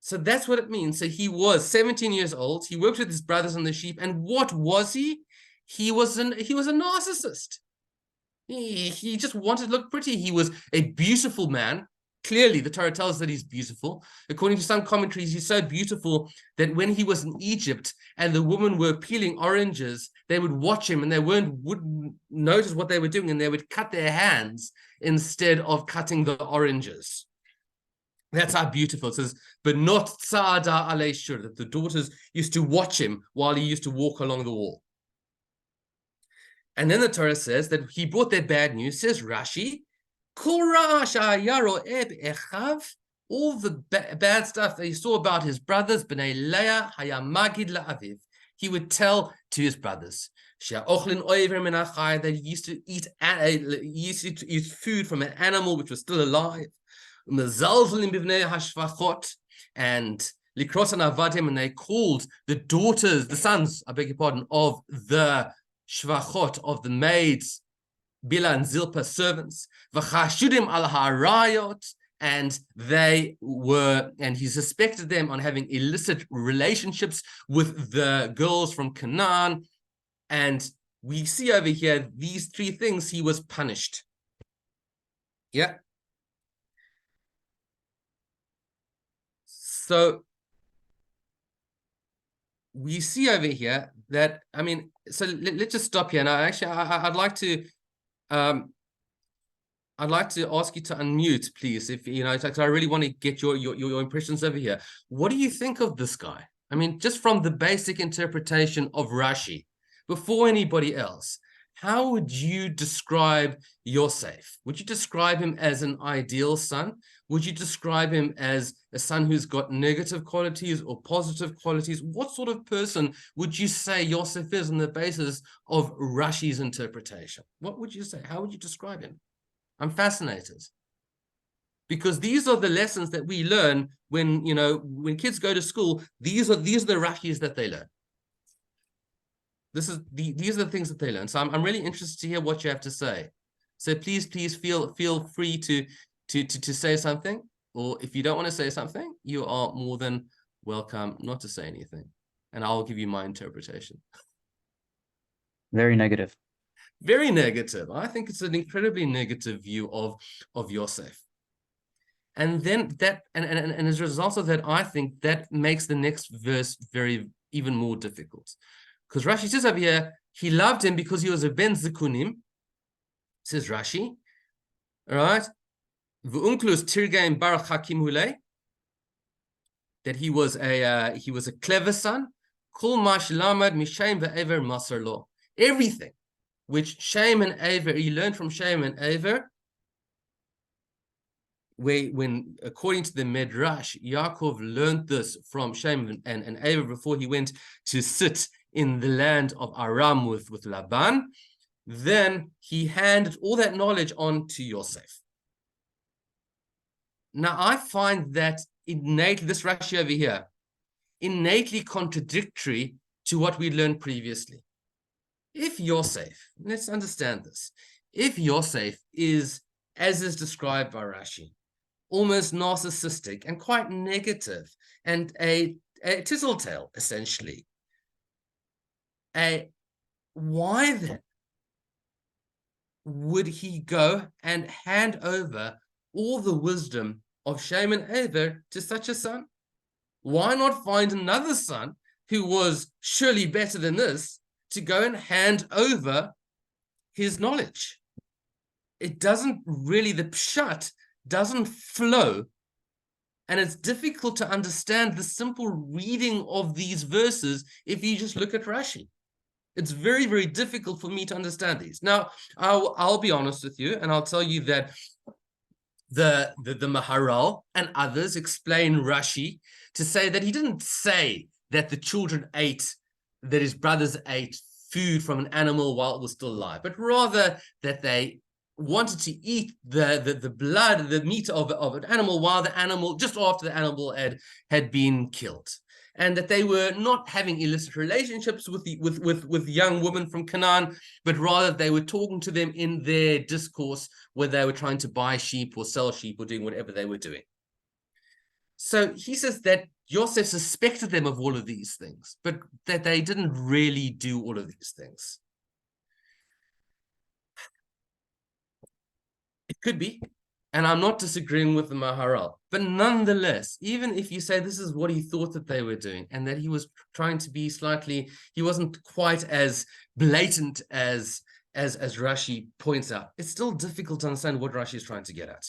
Speaker 2: So that's what it means. So he was 17 years old. He worked with his brothers on the sheep. And what was he? He was a narcissist. He just wanted to look pretty. He was a beautiful man. Clearly, the Torah tells us that he's beautiful. According to some commentaries, he's so beautiful that when he was in Egypt and the women were peeling oranges, they would watch him and they wouldn't notice what they were doing, and they would cut their hands instead of cutting the oranges. That's how beautiful it says, but not tzada alei shur, that the daughters used to watch him while he used to walk along the wall. And then the Torah says that he brought that bad news, says Rashi, all the bad stuff that he saw about his brothers, B'nai Leah, Hayamagid la'aviv, he would tell to his brothers, that he used to eat food from an animal which was still alive, and they called the daughters, the sons, I beg your pardon, of the shvachot, of the maids, Bila and Zilpah, servants, v'chashudim al harayot, and he suspected them on having illicit relationships with the girls from Canaan. And we see over here these 3 things he was punished. Yeah. So we see over here that, I mean, so let's just stop here. Now, actually, I'd like to ask you to unmute, please, if because I really want to get your impressions over here. What do you think of this guy? I mean, just from the basic interpretation of Rashi, before anybody else, how would you describe Yosef? Would you describe him as an ideal son? Would you describe him as a son who's got negative qualities or positive qualities? What sort of person would you say Yosef is on the basis of Rashi's interpretation? What would you say? How would you describe him? I'm fascinated. Because these are the lessons that we learn when kids go to school. These are the Rashis that they learn. These are the things that they learn. So I'm really interested to hear what you have to say. So please feel free to say something, or if you don't want to say something, you are more than welcome not to say anything, and I'll give you my interpretation.
Speaker 1: Very negative.
Speaker 2: Very negative. I think it's an incredibly negative view of Yosef. And then that, and as a result of that, I think that makes the next verse even more difficult. Because Rashi says over here, he loved him because he was a ben zikunim, says Rashi, all right? V'unklus tirgeim baruch hakim hulei, that he was a clever son. Kol mash lamad mishaim ve'ever masar lo. Everything which Shem and Aver, he learned from Shem and Aver, when according to the Midrash, Yaakov learned this from Shem and Aver before he went to sit in the land of Aram with Laban, then he handed all that knowledge on to Yosef. Now, I find that innately, this Rashi over here, innately contradictory to what we learned previously. If Yosef, let's understand this, if Yosef is, as is described by Rashi, almost narcissistic and quite negative and a tattletale, essentially, why then would he go and hand over all the wisdom of Shem and Aver to such a son? Why not find another son who was surely better than this to go and hand over his knowledge? It doesn't really, the pshat doesn't flow, and it's difficult to understand the simple reading of these verses if you just look at Rashi. It's very, very difficult for me to understand these. Now, I'll be honest with you, and I'll tell you that the Maharal and others explain Rashi to say that he didn't say that the children ate, that his brothers ate food from an animal while it was still alive, but rather that they wanted to eat the blood, the meat of an animal while the animal, just after the animal had been killed. And that they were not having illicit relationships with young women from Canaan, but rather they were talking to them in their discourse where they were trying to buy sheep or sell sheep or doing whatever they were doing. So he says that Yosef suspected them of all of these things, but that they didn't really do all of these things. It could be, and I'm not disagreeing with the Maharal, but nonetheless, even if you say this is what he thought that they were doing, and that he was trying to be slightly, he wasn't quite as blatant as Rashi points out, it's still difficult to understand what Rashi is trying to get at.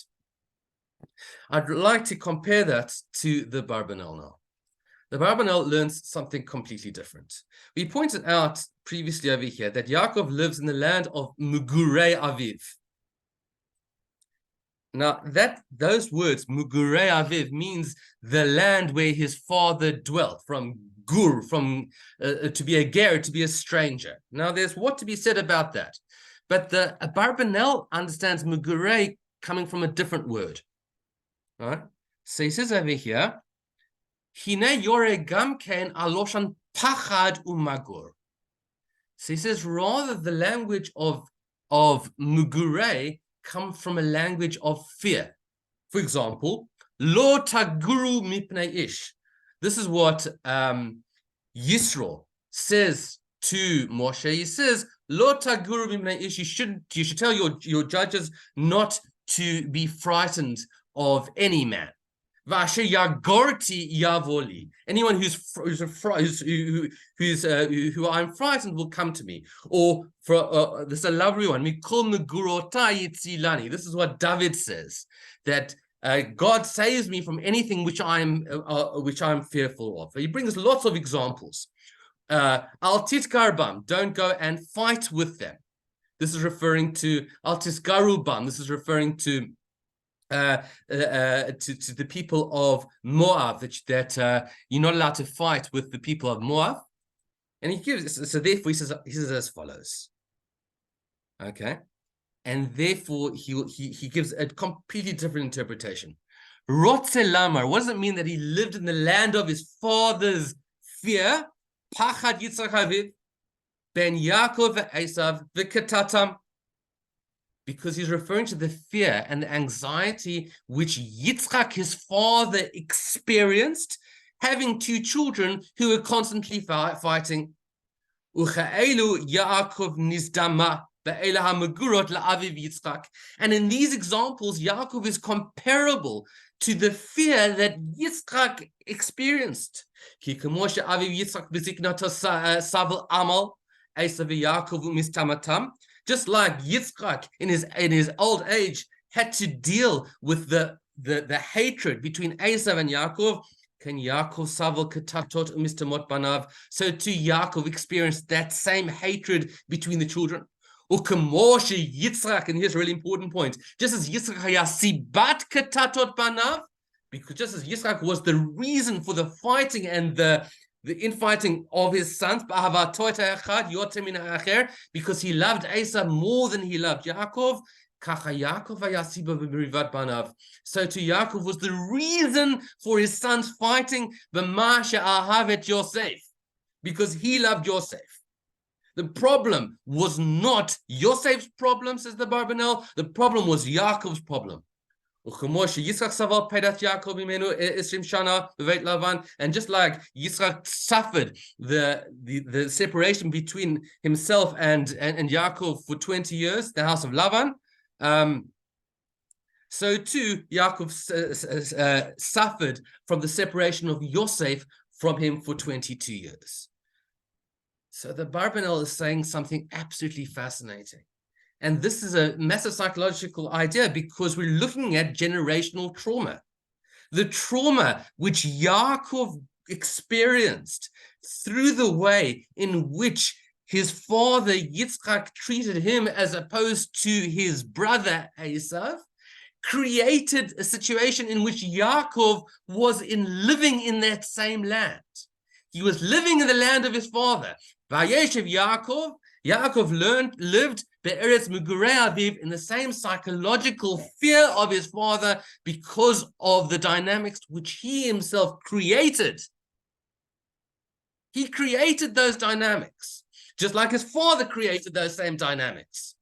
Speaker 2: I'd like to compare that to the Abarbanel now. The Abarbanel learns something completely different. We pointed out previously over here that Yaakov lives in the land of Mugurei Aviv. Now, those words, Mugurei Aviv, means the land where his father dwelt, from gur, from to be a ger, to be a stranger. Now, there's what to be said about that. But the Abarbanel understands Mugurei coming from a different word. All right? So he says over here, Hine yore gam ken aloshan pachad umagur. So he says, rather the language of Mugurei come from a language of fear. For example, lo taguru mipnei ish. This is what Yisro says to Moshe. He says, lo taguru mipnei ish. You should tell your judges not to be frightened of any man. Vashe yagorti yavoli. Anyone who I'm frightened will come to me. Or for this is a lovely one. Mikol megurotai yitzilani. This is what David says, that God saves me from anything which I'm fearful of. He brings lots of examples. Al titkarbam. Don't go and fight with them. This is referring to al tiskarubam. This is referring to the people of Moab, that you're not allowed to fight with the people of Moab. And he gives, so therefore he says as follows. Okay. And therefore he gives a completely different interpretation. Rotze lamar, what does it mean that he lived in the land of his father's fear? Pachad Yitzchak Aviv, ben Yaakov Esav v'katatam. Because he's referring to the fear and the anxiety which Yitzchak, his father, experienced, having two children who were constantly fighting. Uchaelu Yaakov nizdama be'ela hamegurot la'aviv Yitzchak. And in these examples, Yaakov is comparable to the fear that Yitzchak experienced. Ki kamo she'aviv Yitzchak b'ziknato savel amal, Esav Yaakov mistamatam. Just like Yitzchak in his old age had to deal with the hatred between Esav and Yaakov, can Yaakov savel ketatot umistamot banav? So to Yaakov experienced that same hatred between the children. Ukamoshe Yitzchak, and here's a really important point. Just as Yitzchak hayasibat ketatot banav, because just as Yitzchak was the reason for the fighting and the infighting of his sons, because he loved Esau more than he loved Yaakov. So to Yaakov was the reason for his sons fighting, because he loved Yosef. The problem was not Yosef's problem, says the Abarbanel. The problem was Yaakov's problem. And just like Yitzchak suffered the separation between himself and Yaakov for 20 years, the house of Lavan, so too Yaakov suffered from the separation of Yosef from him for 22 years. So the Abarbanel is saying something absolutely fascinating. And this is a massive psychological idea because we're looking at generational trauma. The trauma which Yaakov experienced through the way in which his father Yitzchak treated him as opposed to his brother Esav created a situation in which Yaakov was living in that same land. He was living in the land of his father. Vayeshev Yaakov lived be'eretz mugurei aviv in the same psychological fear of his father because of the dynamics which he himself created. He created those dynamics, just like his father created those same dynamics.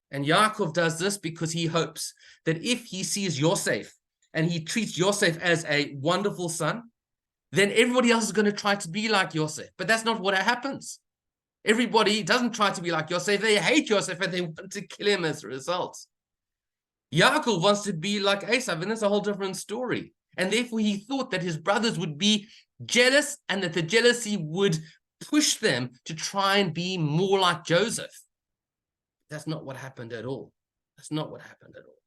Speaker 2: And Yaakov does this because he hopes that if he sees Yosef and he treats Yosef as a wonderful son, then everybody else is going to try to be like Yosef. But that's not what happens. Everybody doesn't try to be like Yosef. They hate Yosef and they want to kill him as a result. Yaakov wants to be like Esav, and that's a whole different story. And therefore he thought that his brothers would be jealous and that the jealousy would push them to try and be more like Joseph. That's not what happened at all. That's not what happened at all.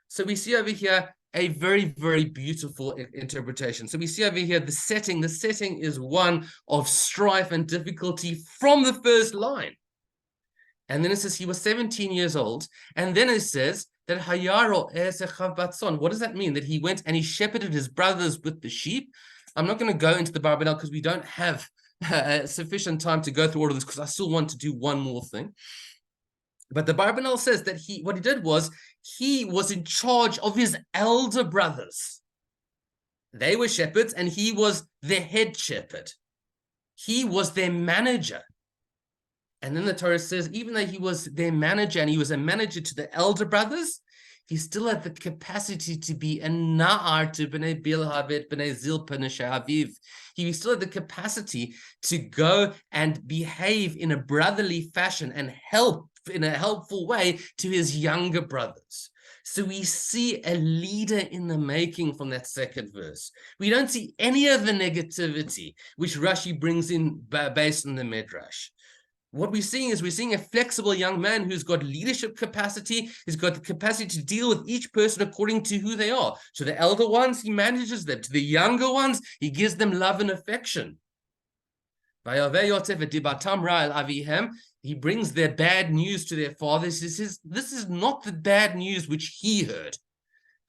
Speaker 2: So we see over here a very, very beautiful interpretation. So we see over here the setting. The setting is one of strife and difficulty from the first line. And then it says he was 17 years old. And then it says that Hayaro Esechav Batson. What does that mean? That he went and he shepherded his brothers with the sheep. I'm not going to go into the Abarbanel because we don't have sufficient time to go through all of this because I still want to do one more thing. But the Abarbanel says that what he did was he was in charge of his elder brothers. They were shepherds and he was their head shepherd. He was their manager. And then the Torah says, even though he was their manager and he was a manager to the elder brothers, he still had the capacity to be a na'ar to b'nei bilhavet, b'nei zilpa, neshaviv. He still had the capacity to go and behave in a brotherly fashion and help in a helpful way to his younger brothers. So we see a leader in the making from that second verse. We don't see any of the negativity which Rashi brings in based on the Midrash. What we're seeing is a flexible young man who's got leadership capacity. He's got the capacity to deal with each person according to who they are. So the elder ones, he manages them. To the younger ones, he gives them love and affection. He brings their bad news to their father. He says, this is not the bad news which he heard,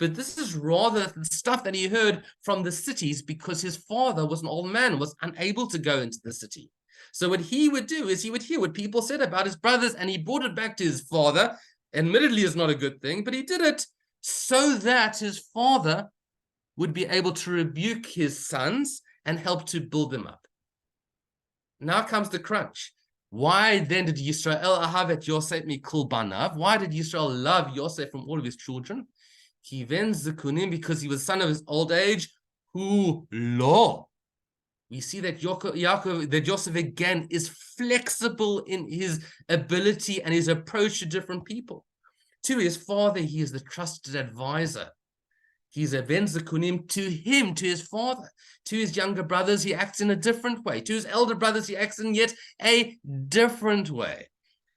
Speaker 2: but this is rather the stuff that he heard from the cities because his father was an old man, was unable to go into the city. So what he would do is he would hear what people said about his brothers and he brought it back to his father. Admittedly, it's not a good thing, but he did it so that his father would be able to rebuke his sons and help to build them up. Now comes the crunch. Why then did Yisrael ahavet Yosef mikol banav? Why did Yisrael love Yosef from all of his children? Kiven zekunim, because he was son of his old age. Who lo? We see that Joseph again is flexible in his ability and his approach to different people. To his father, he is the trusted advisor. He's a ben zekunim to him, to his father. To his younger brothers, he acts in a different way. To his elder brothers, he acts in yet a different way.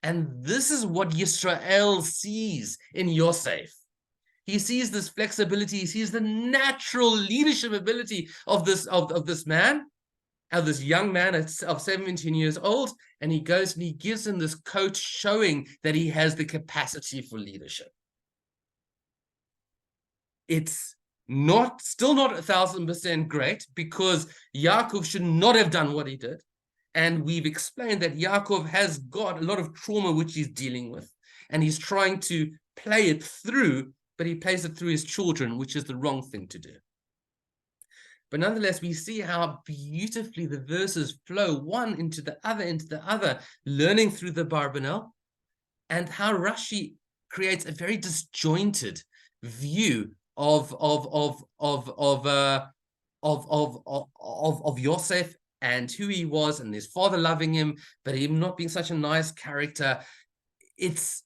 Speaker 2: And this is what Yisrael sees in Yosef. He sees this flexibility. He sees the natural leadership ability of this man, of this young man of 17 years old, and he goes and he gives him this coat showing that he has the capacity for leadership. It's still not 1,000% great, because Yaakov should not have done what he did. And we've explained that Yaakov has got a lot of trauma which he's dealing with, and he's trying to play it through, but he plays it through his children, which is the wrong thing to do. But nonetheless, we see how beautifully the verses flow one into the other, learning through the Abarbanel, and how Rashi creates a very disjointed view of Yosef and who he was, and his father loving him, but him not being such a nice character. It's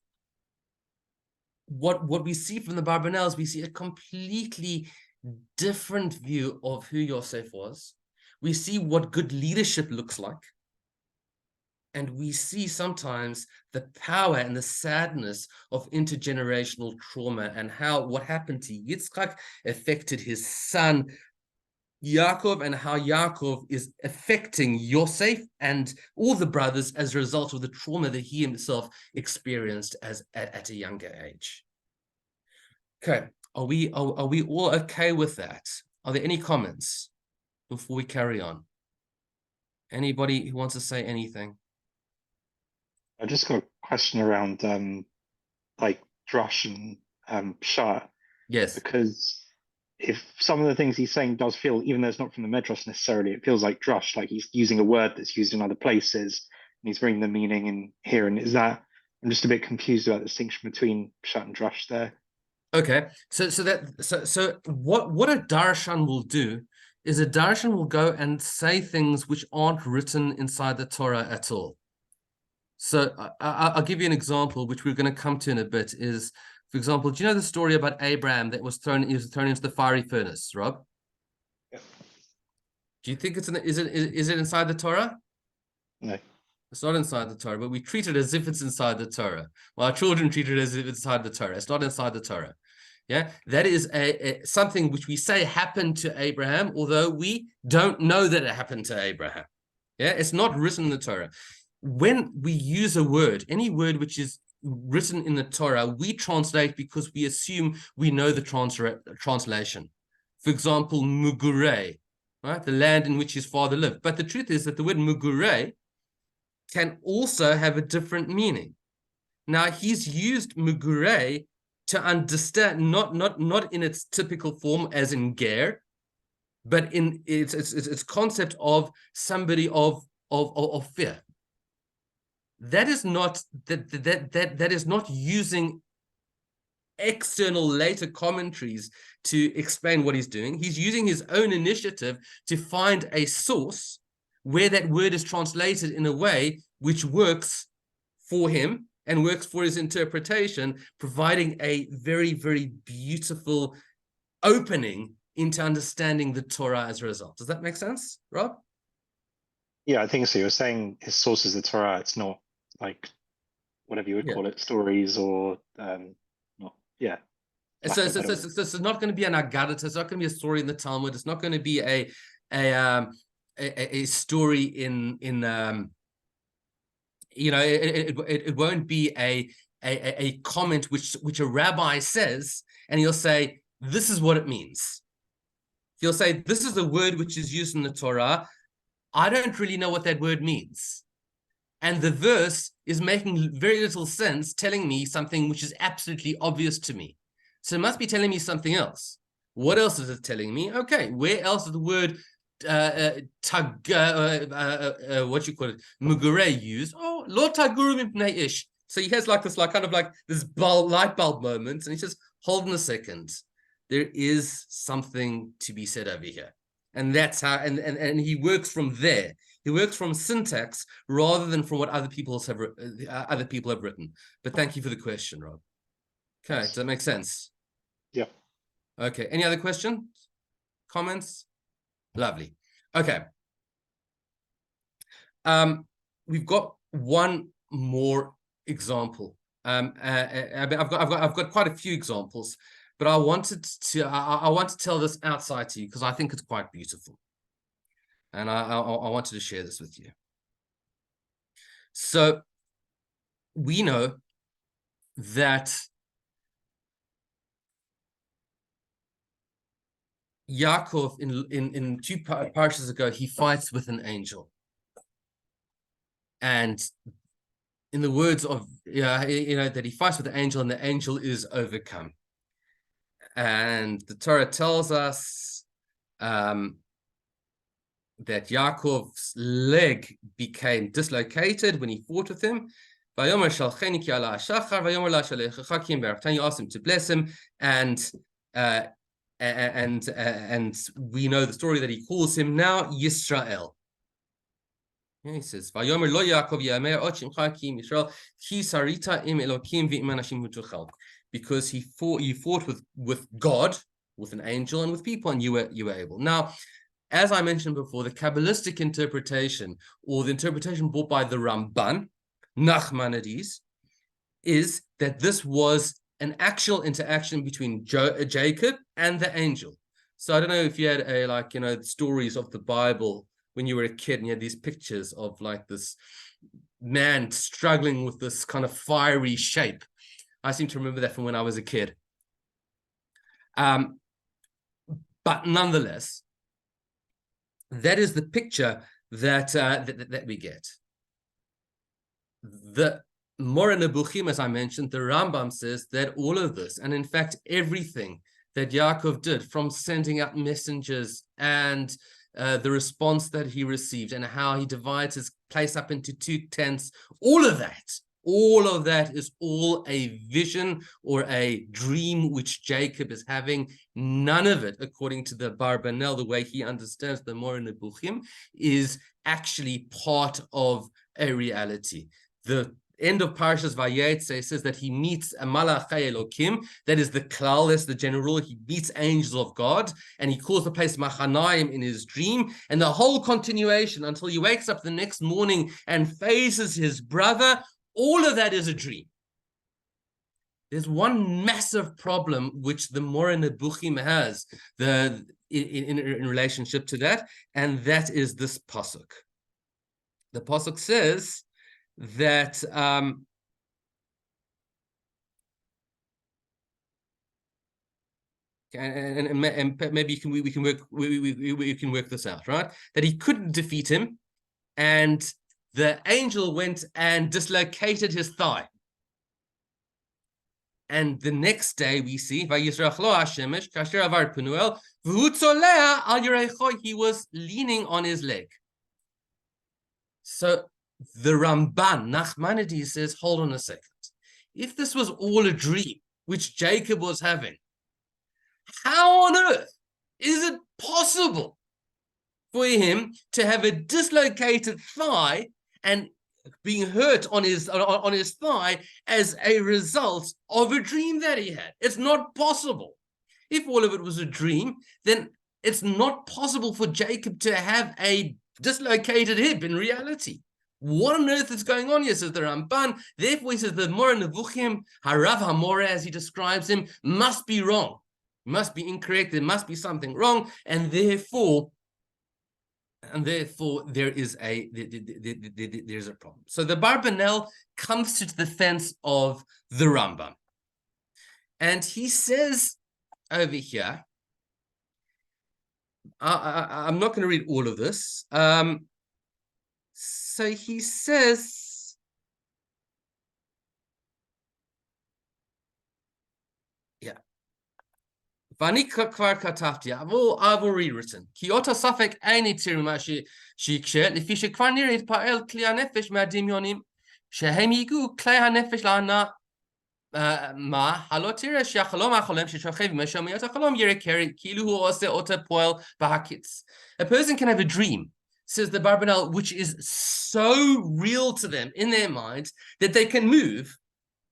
Speaker 2: what we see from the Abarbanel is we see a completely different view of who Yosef was. We see what good leadership looks like. And we see sometimes the power and the sadness of intergenerational trauma, and how what happened to Yitzchak affected his son Yaakov, and how Yaakov is affecting Yosef and all the brothers as a result of the trauma that he himself experienced at a younger age. Okay, are we all okay with that? Are there any comments before we carry on? Anybody who wants to say anything?
Speaker 3: I just got a question around like drush and pshat,
Speaker 2: Yes.
Speaker 3: because if some of the things he's saying does feel, even though it's not from the Midrash necessarily, it feels like drush, like he's using a word that's used in other places, and he's bringing the meaning in here. And is that, I'm just a bit confused about the distinction between pshat and drush there.
Speaker 2: Okay, so what a darshan will do is a darshan will go and say things which aren't written inside the Torah at all. So I'll give you an example, which we're going to come to in a bit. Is, for example, do you know the story about Abraham that was thrown into the fiery furnace, Rob?
Speaker 3: Yeah.
Speaker 2: Do you think is it inside the Torah?
Speaker 3: No.
Speaker 2: It's not inside the Torah, but we treat it as if it's inside the Torah. Well, our children treat it as if it's inside the Torah. It's not inside the Torah. Yeah, that is something which we say happened to Abraham, although we don't know that it happened to Abraham. Yeah, it's not written in the Torah. When we use a word, any word which is written in the Torah, we translate because we assume we know the translation. For example, mugurei, right? The land in which his father lived. But the truth is that the word mugurei can also have a different meaning. Now, he's used mugurei to understand, not in its typical form as in ger, but in its concept of somebody of fear. That is not that is not using external later commentaries to explain what he's doing. He's using his own initiative to find a source where that word is translated in a way which works for him and works for his interpretation, providing a very, very beautiful opening into understanding the Torah as a result. Does that make sense, Rob?
Speaker 3: Yeah, I think so. You're saying his source is the Torah. It's not like whatever you would call it, stories or not. Yeah.
Speaker 2: So it's not going to be an Agadah. It's not going to be a story in the Talmud. It's not going to be a story in it won't be a comment which a rabbi says, and he'll say, this is what it means. He'll say, this is the word which is used in the Torah. I don't really know what that word means. And the verse is making very little sense, telling me something which is absolutely obvious to me. So it must be telling me something else. What else is it telling me? Okay, where else is the word mugurei used? Oh, lo taguru mipnei ish. So he has like this, light bulb moment, and he says, hold on a second. There is something to be said over here. And that's how, and he works from there. He works from syntax rather than from what other people have written. But thank you for the question, Rob. Okay, does that make sense?
Speaker 3: Yeah.
Speaker 2: Okay, any other questions? Comments? Lovely. Okay. We've got one more example. I've got quite a few examples, but I want to tell this outside to you because I think it's quite beautiful, and I wanted to share this with you. So we know that Yaakov in two parshas ago, he fights with an angel. And in the words of, that he fights with the angel and the angel is overcome. And the Torah tells us that Yaakov's leg became dislocated when he fought with him. He asked him to bless him, and we know the story that he calls him now Yisrael. He says, because you fought with God, with an angel, and with people, and you were able. Now, as I mentioned before, the Kabbalistic interpretation, or the interpretation brought by the Ramban, Nachmanides, is that this was an actual interaction between Jacob and the angel. So I don't know if you had stories of the Bible when you were a kid and you had these pictures of like this man struggling with this kind of fiery shape. I seem to remember that from when I was a kid. But nonetheless, that is the picture that we get. The Moreh Nebuchim, as I mentioned, the Rambam says that all of this, and in fact everything that Yaakov did, from sending out messengers and the response that he received, and how he divides his place up into two tents, all of that is all a vision or a dream which Jacob is having. None of it, according to the Abarbanel, the way he understands the Moreh Nebuchim, is actually part of a reality. The end of Parshas Vayetze says that he meets a Malachai Elokim, that is the klal, that's the general. He meets angels of God, and he calls the place Machanaim in his dream, and the whole continuation until he wakes up the next morning and faces his brother. All of that is a dream. There's one massive problem which the Moreh Nebuchim has in relationship to that, and that is this pasuk. The pasuk says that and maybe we can work this out, right? That he couldn't defeat him, and the angel went and dislocated his thigh. And the next day we see he was leaning on his leg. So the Ramban, Nachmanides, says, hold on a second. If this was all a dream, which Jacob was having, how on earth is it possible for him to have a dislocated thigh and being hurt on his thigh as a result of a dream that he had? It's not possible. If all of it was a dream, then it's not possible for Jacob to have a dislocated hip in reality. What on earth is going on here, says the Ramban. Therefore, he says the Moreh Nebuchim, Harav HaMoreh, as he describes him, must be wrong, must be incorrect. There must be something wrong, and therefore there's a problem. So the Abarbanel comes to the defense of the Rambam, and he says over here, I'm not going to read all of this. So he says, yeah. Vanika kvar katafti. I've all rewritten. Kiota safek aini tirimashi shikshet. If you should kvar nirit pael kli hanefesh madimyonim shehem yigu klei hanefesh lana מה? הלא תראה שהחלום החולם ששוכב משמעיות החלום יראה כאילו הוא עושה אותה פועל בהקיץ. A person can have a dream, says the Abarbanel, which is so real to them in their minds that they can move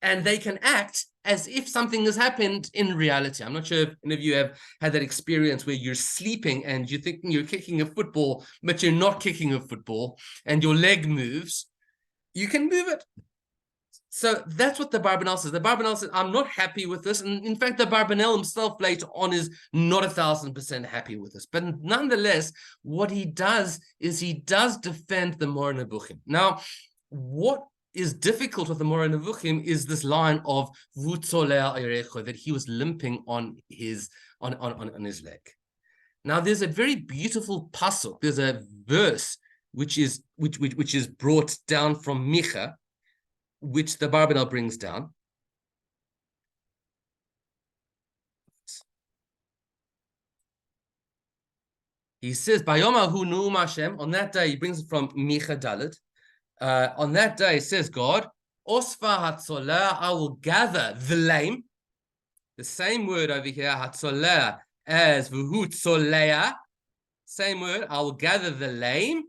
Speaker 2: and they can act as if something has happened in reality. I'm not sure if any of you have had that experience where you're sleeping and you're thinking you're kicking a football, but you're not kicking a football and your leg moves. You can move it. So that's what the Abarbanel says. The Abarbanel says, I'm not happy with this. And in fact, the Abarbanel himself later on is not 1,000% happy with this. But nonetheless, what he does is he does defend the Moreh Nevuchim. Now, what is difficult with the Moreh Nevuchim is this line of that he was limping on his leg. Now, there's a very beautiful pasuk. There's a verse which is brought down from Micha, which the Abarbanel brings down. He says, "Bayom hu nu'um Hashem." On that day, he brings it from Micha Dalet. On that day, says God, "Osfa hatzoleh, I will gather the lame." The same word over here, hatzoleh, as v'hu tzoleh. Same word, I will gather the lame.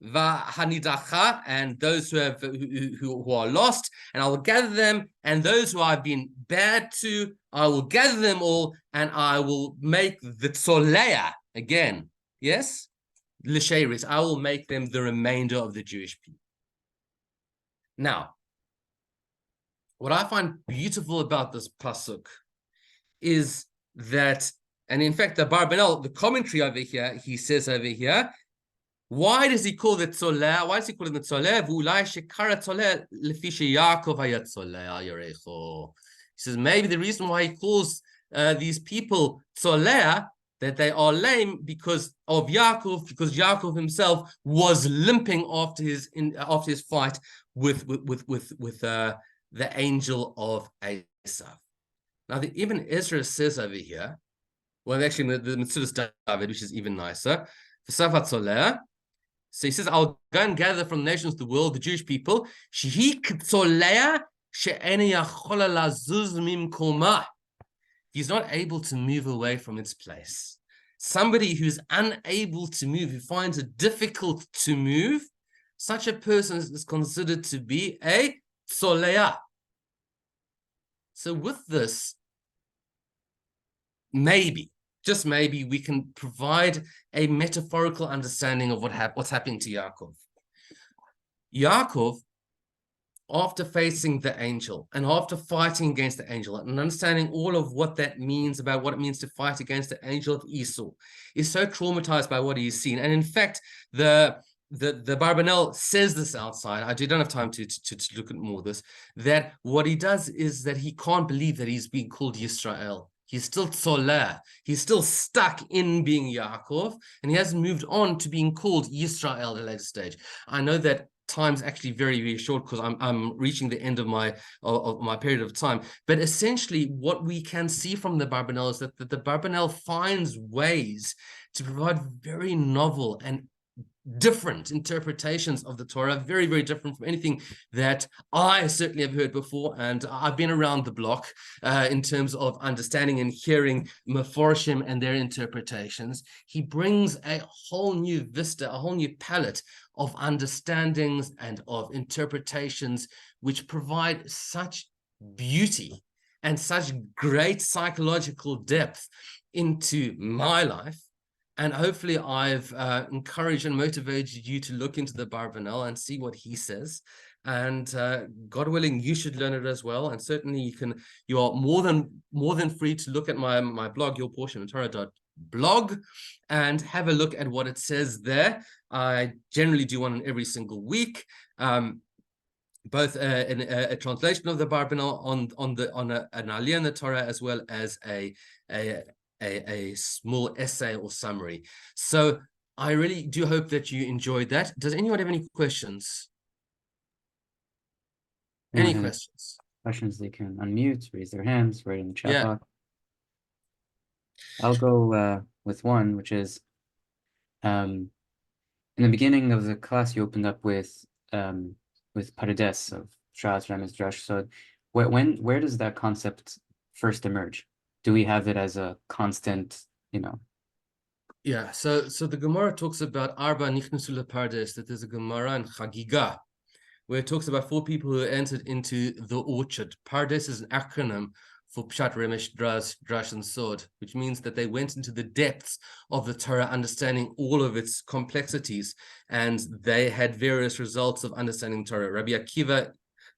Speaker 2: V'hanidacha, and those who are lost, and I will gather them, and those who I've been bad to, I will gather them all, and I will make the tzoleya again. Yes, l'sheiris. I will make them the remainder of the Jewish people. Now, what I find beautiful about this pasuk is that, and in fact, the Abarbanel, the commentary over here, he says over here, why does he call it tzoleh? Why does he call it the tzoleh? V'ulai shekara tzoleh lefi sheYaakov hayat tzoleh al Yerecho. He says maybe the reason why he calls these people tzoleh, that they are lame, because of Yaakov, because Yaakov himself was limping after his fight with the angel of Esav. Now, even Ezra says over here, well, actually, the Metzudas David, which is even nicer, v'safat tzoleh. So he says, I'll go and gather from the nations of the world, the Jewish people. He's not able to move away from its place. Somebody who's unable to move, who finds it difficult to move, such a person is considered to be a tzoleya. So with this, maybe, just maybe, we can provide a metaphorical understanding of what's happening to Yaakov. Yaakov, after facing the angel and after fighting against the angel and understanding all of what that means, about what it means to fight against the angel of Esau, is so traumatized by what he's seen. And in fact, the Abarbanel says this outside. I don't have time to look at more of this, that what he does is that he can't believe that he's being called Yisrael. He's still tzoleh. He's still stuck in being Yaakov, and he hasn't moved on to being called Yisrael at a later stage. I know that time's actually very, very short because I'm reaching the end of my period of time. But essentially, what we can see from the Abarbanel is that the Abarbanel finds ways to provide very novel and different interpretations of the Torah, very, very different from anything that I certainly have heard before. And I've been around the block in terms of understanding and hearing Meforshim and their interpretations. He brings a whole new vista, a whole new palette of understandings and of interpretations, which provide such beauty and such great psychological depth into my life. And hopefully I've encouraged and motivated you to look into the Abarbanel and see what he says. And God willing, you should learn it as well. And certainly you are more than free to look at my blog, Your Portion of Torah.blog, and have a look at what it says there. I generally do one every single week. Both a translation of the Abarbanel on an Aliyah in the Torah, as well as a small essay or summary. So I really do hope that you enjoyed that. Does anyone have any questions? Any questions?
Speaker 1: Questions, they can unmute, raise their hands, write in the chat
Speaker 2: Yeah.
Speaker 1: box. I'll go with one, which is in the beginning of the class, you opened up with Pardes of Shas Bet Midrash. So Where does that concept first emerge? Do we have it as a constant,
Speaker 2: Yeah, so the Gemara talks about Arba Nichnasu Lepardes, that there's a Gemara in Chagiga, where it talks about 4 people who entered into the orchard. Pardes is an acronym for Pshat, Remesh, Drash, and Sod, which means that they went into the depths of the Torah, understanding all of its complexities, and they had various results of understanding Torah. Rabbi Akiva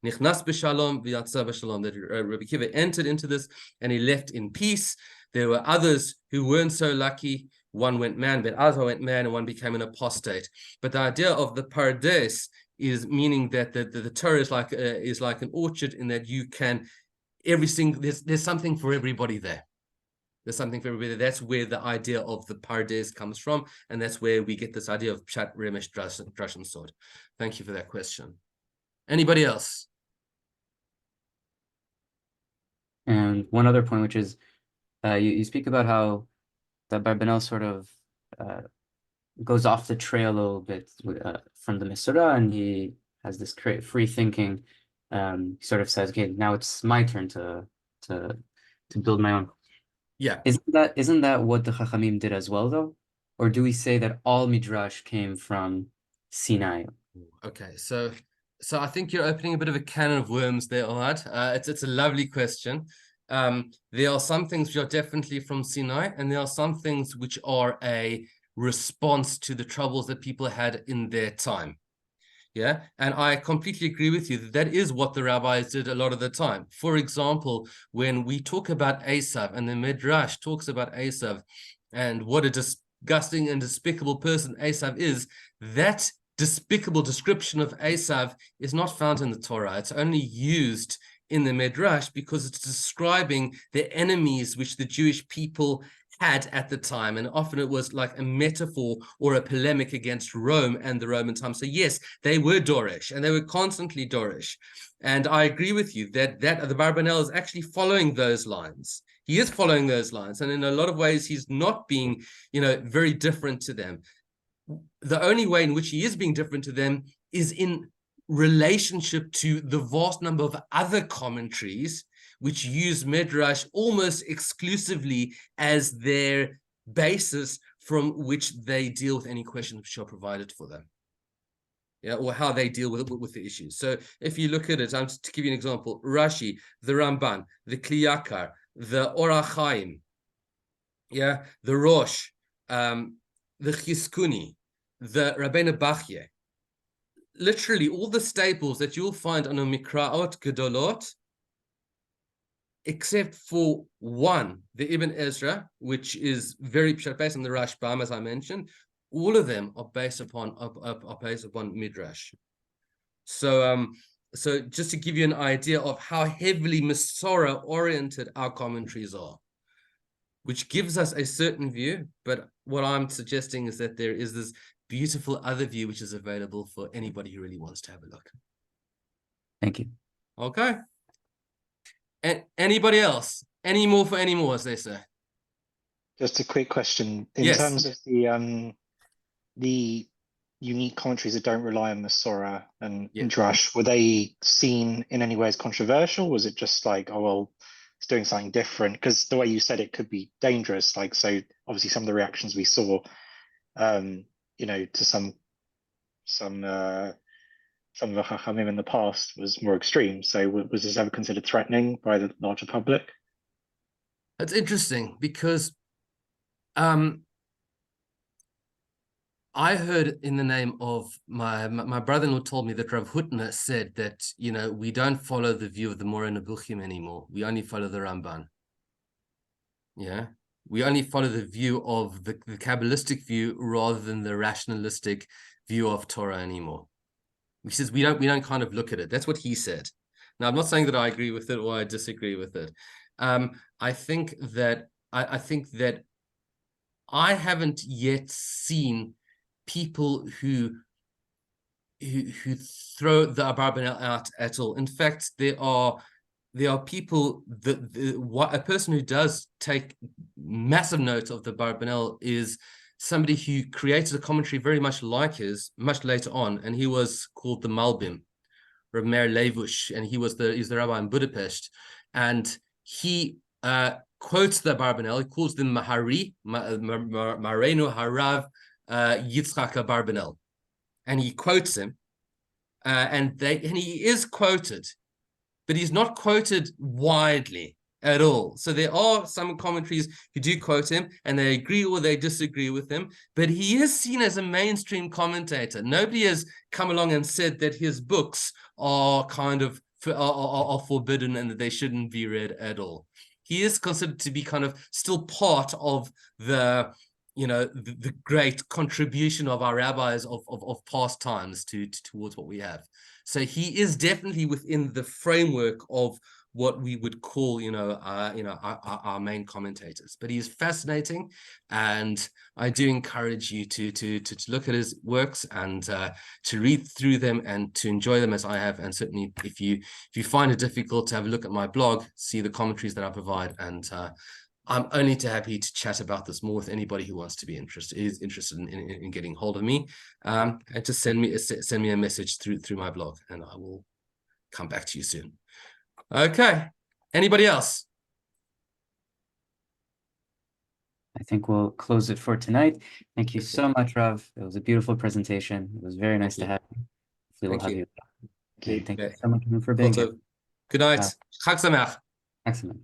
Speaker 2: Nichnas b'shalom v'yatza b'shalom, that Rabbi Akiva entered into this and he left in peace. There were others who weren't so lucky. One went man, Ben Azar went man, and one became an apostate. But the idea of the Pardes is meaning that the Torah is like an orchard, in that you can there's something for everybody there. There's something for everybody. That's where the idea of the Pardes comes from, and that's where we get this idea of Pshat, Remesh, Drash, and Sod. Thank you for that question. Anybody else?
Speaker 1: And one other point, which is you speak about how the Abarbanel sort of goes off the trail a little bit from the Mesorah, and he has this free thinking. He sort of says, "Okay, now it's my turn to build my own."
Speaker 2: Yeah.
Speaker 1: Isn't that what the Chachamim did as well, though? Or do we say that all Midrash came from Sinai?
Speaker 2: Okay, so I think you're opening a bit of a can of worms there, Ohad. It's a lovely question. There are some things which are definitely from Sinai, and there are some things which are a response to the troubles that people had in their time. Yeah, and I completely agree with you that is what the rabbis did a lot of the time. For example, when we talk about Esav, and the Midrash talks about Esav and what a disgusting and despicable person Esav is, that despicable description of Esav is not found in the Torah. It's only used in the Midrash because it's describing the enemies which the Jewish people had at the time, and often it was like a metaphor or a polemic against Rome and the Roman time. So yes, they were Dorish, and they were constantly Dorish, and I agree with you that the Abarbanel is actually following those lines. He is following those lines, and in a lot of ways he's not being very different to them. The only way in which he is being different to them is in relationship to the vast number of other commentaries which use Midrash almost exclusively as their basis from which they deal with any questions which are provided for them. Yeah, or how they deal with the issues. So if you look at it, to give you an example, Rashi, the Ramban, the Kli Yakar, the Orach Chaim, yeah, the Rosh, the Chizkuni, the Rabbeinu Bachye, literally all the staples that you'll find on a Mikraot Gedolot, except for one, the Ibn Ezra, which is very based on the Rashbam, as I mentioned. All of them are based upon Midrash. So just to give you an idea of how heavily Masorah oriented our commentaries are, which gives us a certain view, but what I'm suggesting is that there is this beautiful other view which is available for anybody who really wants to have a look.
Speaker 1: Thank you.
Speaker 2: Okay. And anybody else? Any more for any more, as they say?
Speaker 3: Just a quick question. In
Speaker 2: Yes.
Speaker 3: terms of the unique commentaries that don't rely on the Masorah and Midrash, were they seen in any way as controversial? Was it just like, oh, well, it's doing something different? Because the way you said it could be dangerous. Like, so obviously some of the reactions we saw, to some of the Chachamim in the past was more extreme. So was this ever considered threatening by the larger public?
Speaker 2: That's interesting because I heard in the name of my brother-in-law told me that Rav Hutner said that, we don't follow the view of the Moreh Nebuchim anymore. We only follow the Ramban. Yeah. We only follow the view of the Kabbalistic view rather than the rationalistic view of Torah anymore. He says we don't kind of look at it. That's what he said. Now, I'm not saying that I agree with it or I disagree with it. I think that I haven't yet seen people who throw the Abarbanel out at all. In fact, there are people a person who does take massive note of the Abarbanel is somebody who created a commentary very much like his, much later on, and he was called the Malbim, Rabbi Meir Levush, and he's the rabbi in Budapest, and he quotes the Abarbanel. He calls them Marenu Harav Yitzchak Abarbanel, and he quotes him, and he is quoted, but he's not quoted widely at all. So there are some commentaries who do quote him, and they agree or they disagree with him, but he is seen as a mainstream commentator. Nobody has come along and said that his books are kind of are forbidden and that they shouldn't be read at all. He is considered to be kind of still part of the great contribution of our rabbis of past times towards what we have. So he is definitely within the framework of what we would call, our main commentators. But he is fascinating, and I do encourage you to look at his works and to read through them and to enjoy them as I have. And certainly, if you find it difficult, to have a look at my blog, see the commentaries that I provide, and I'm only too happy to chat about this more with anybody who wants to be interested in getting hold of me, and to send me a message through my blog, and I will come back to you soon. Okay. Anybody else?
Speaker 1: I think we'll close it for tonight. Thank you so much, Rav. It was a beautiful presentation. It was very nice to have you. Hopefully we'll have you.
Speaker 3: Okay.
Speaker 1: Thank you so much for being here.
Speaker 2: Good night. Chag Sameach.
Speaker 1: Excellent.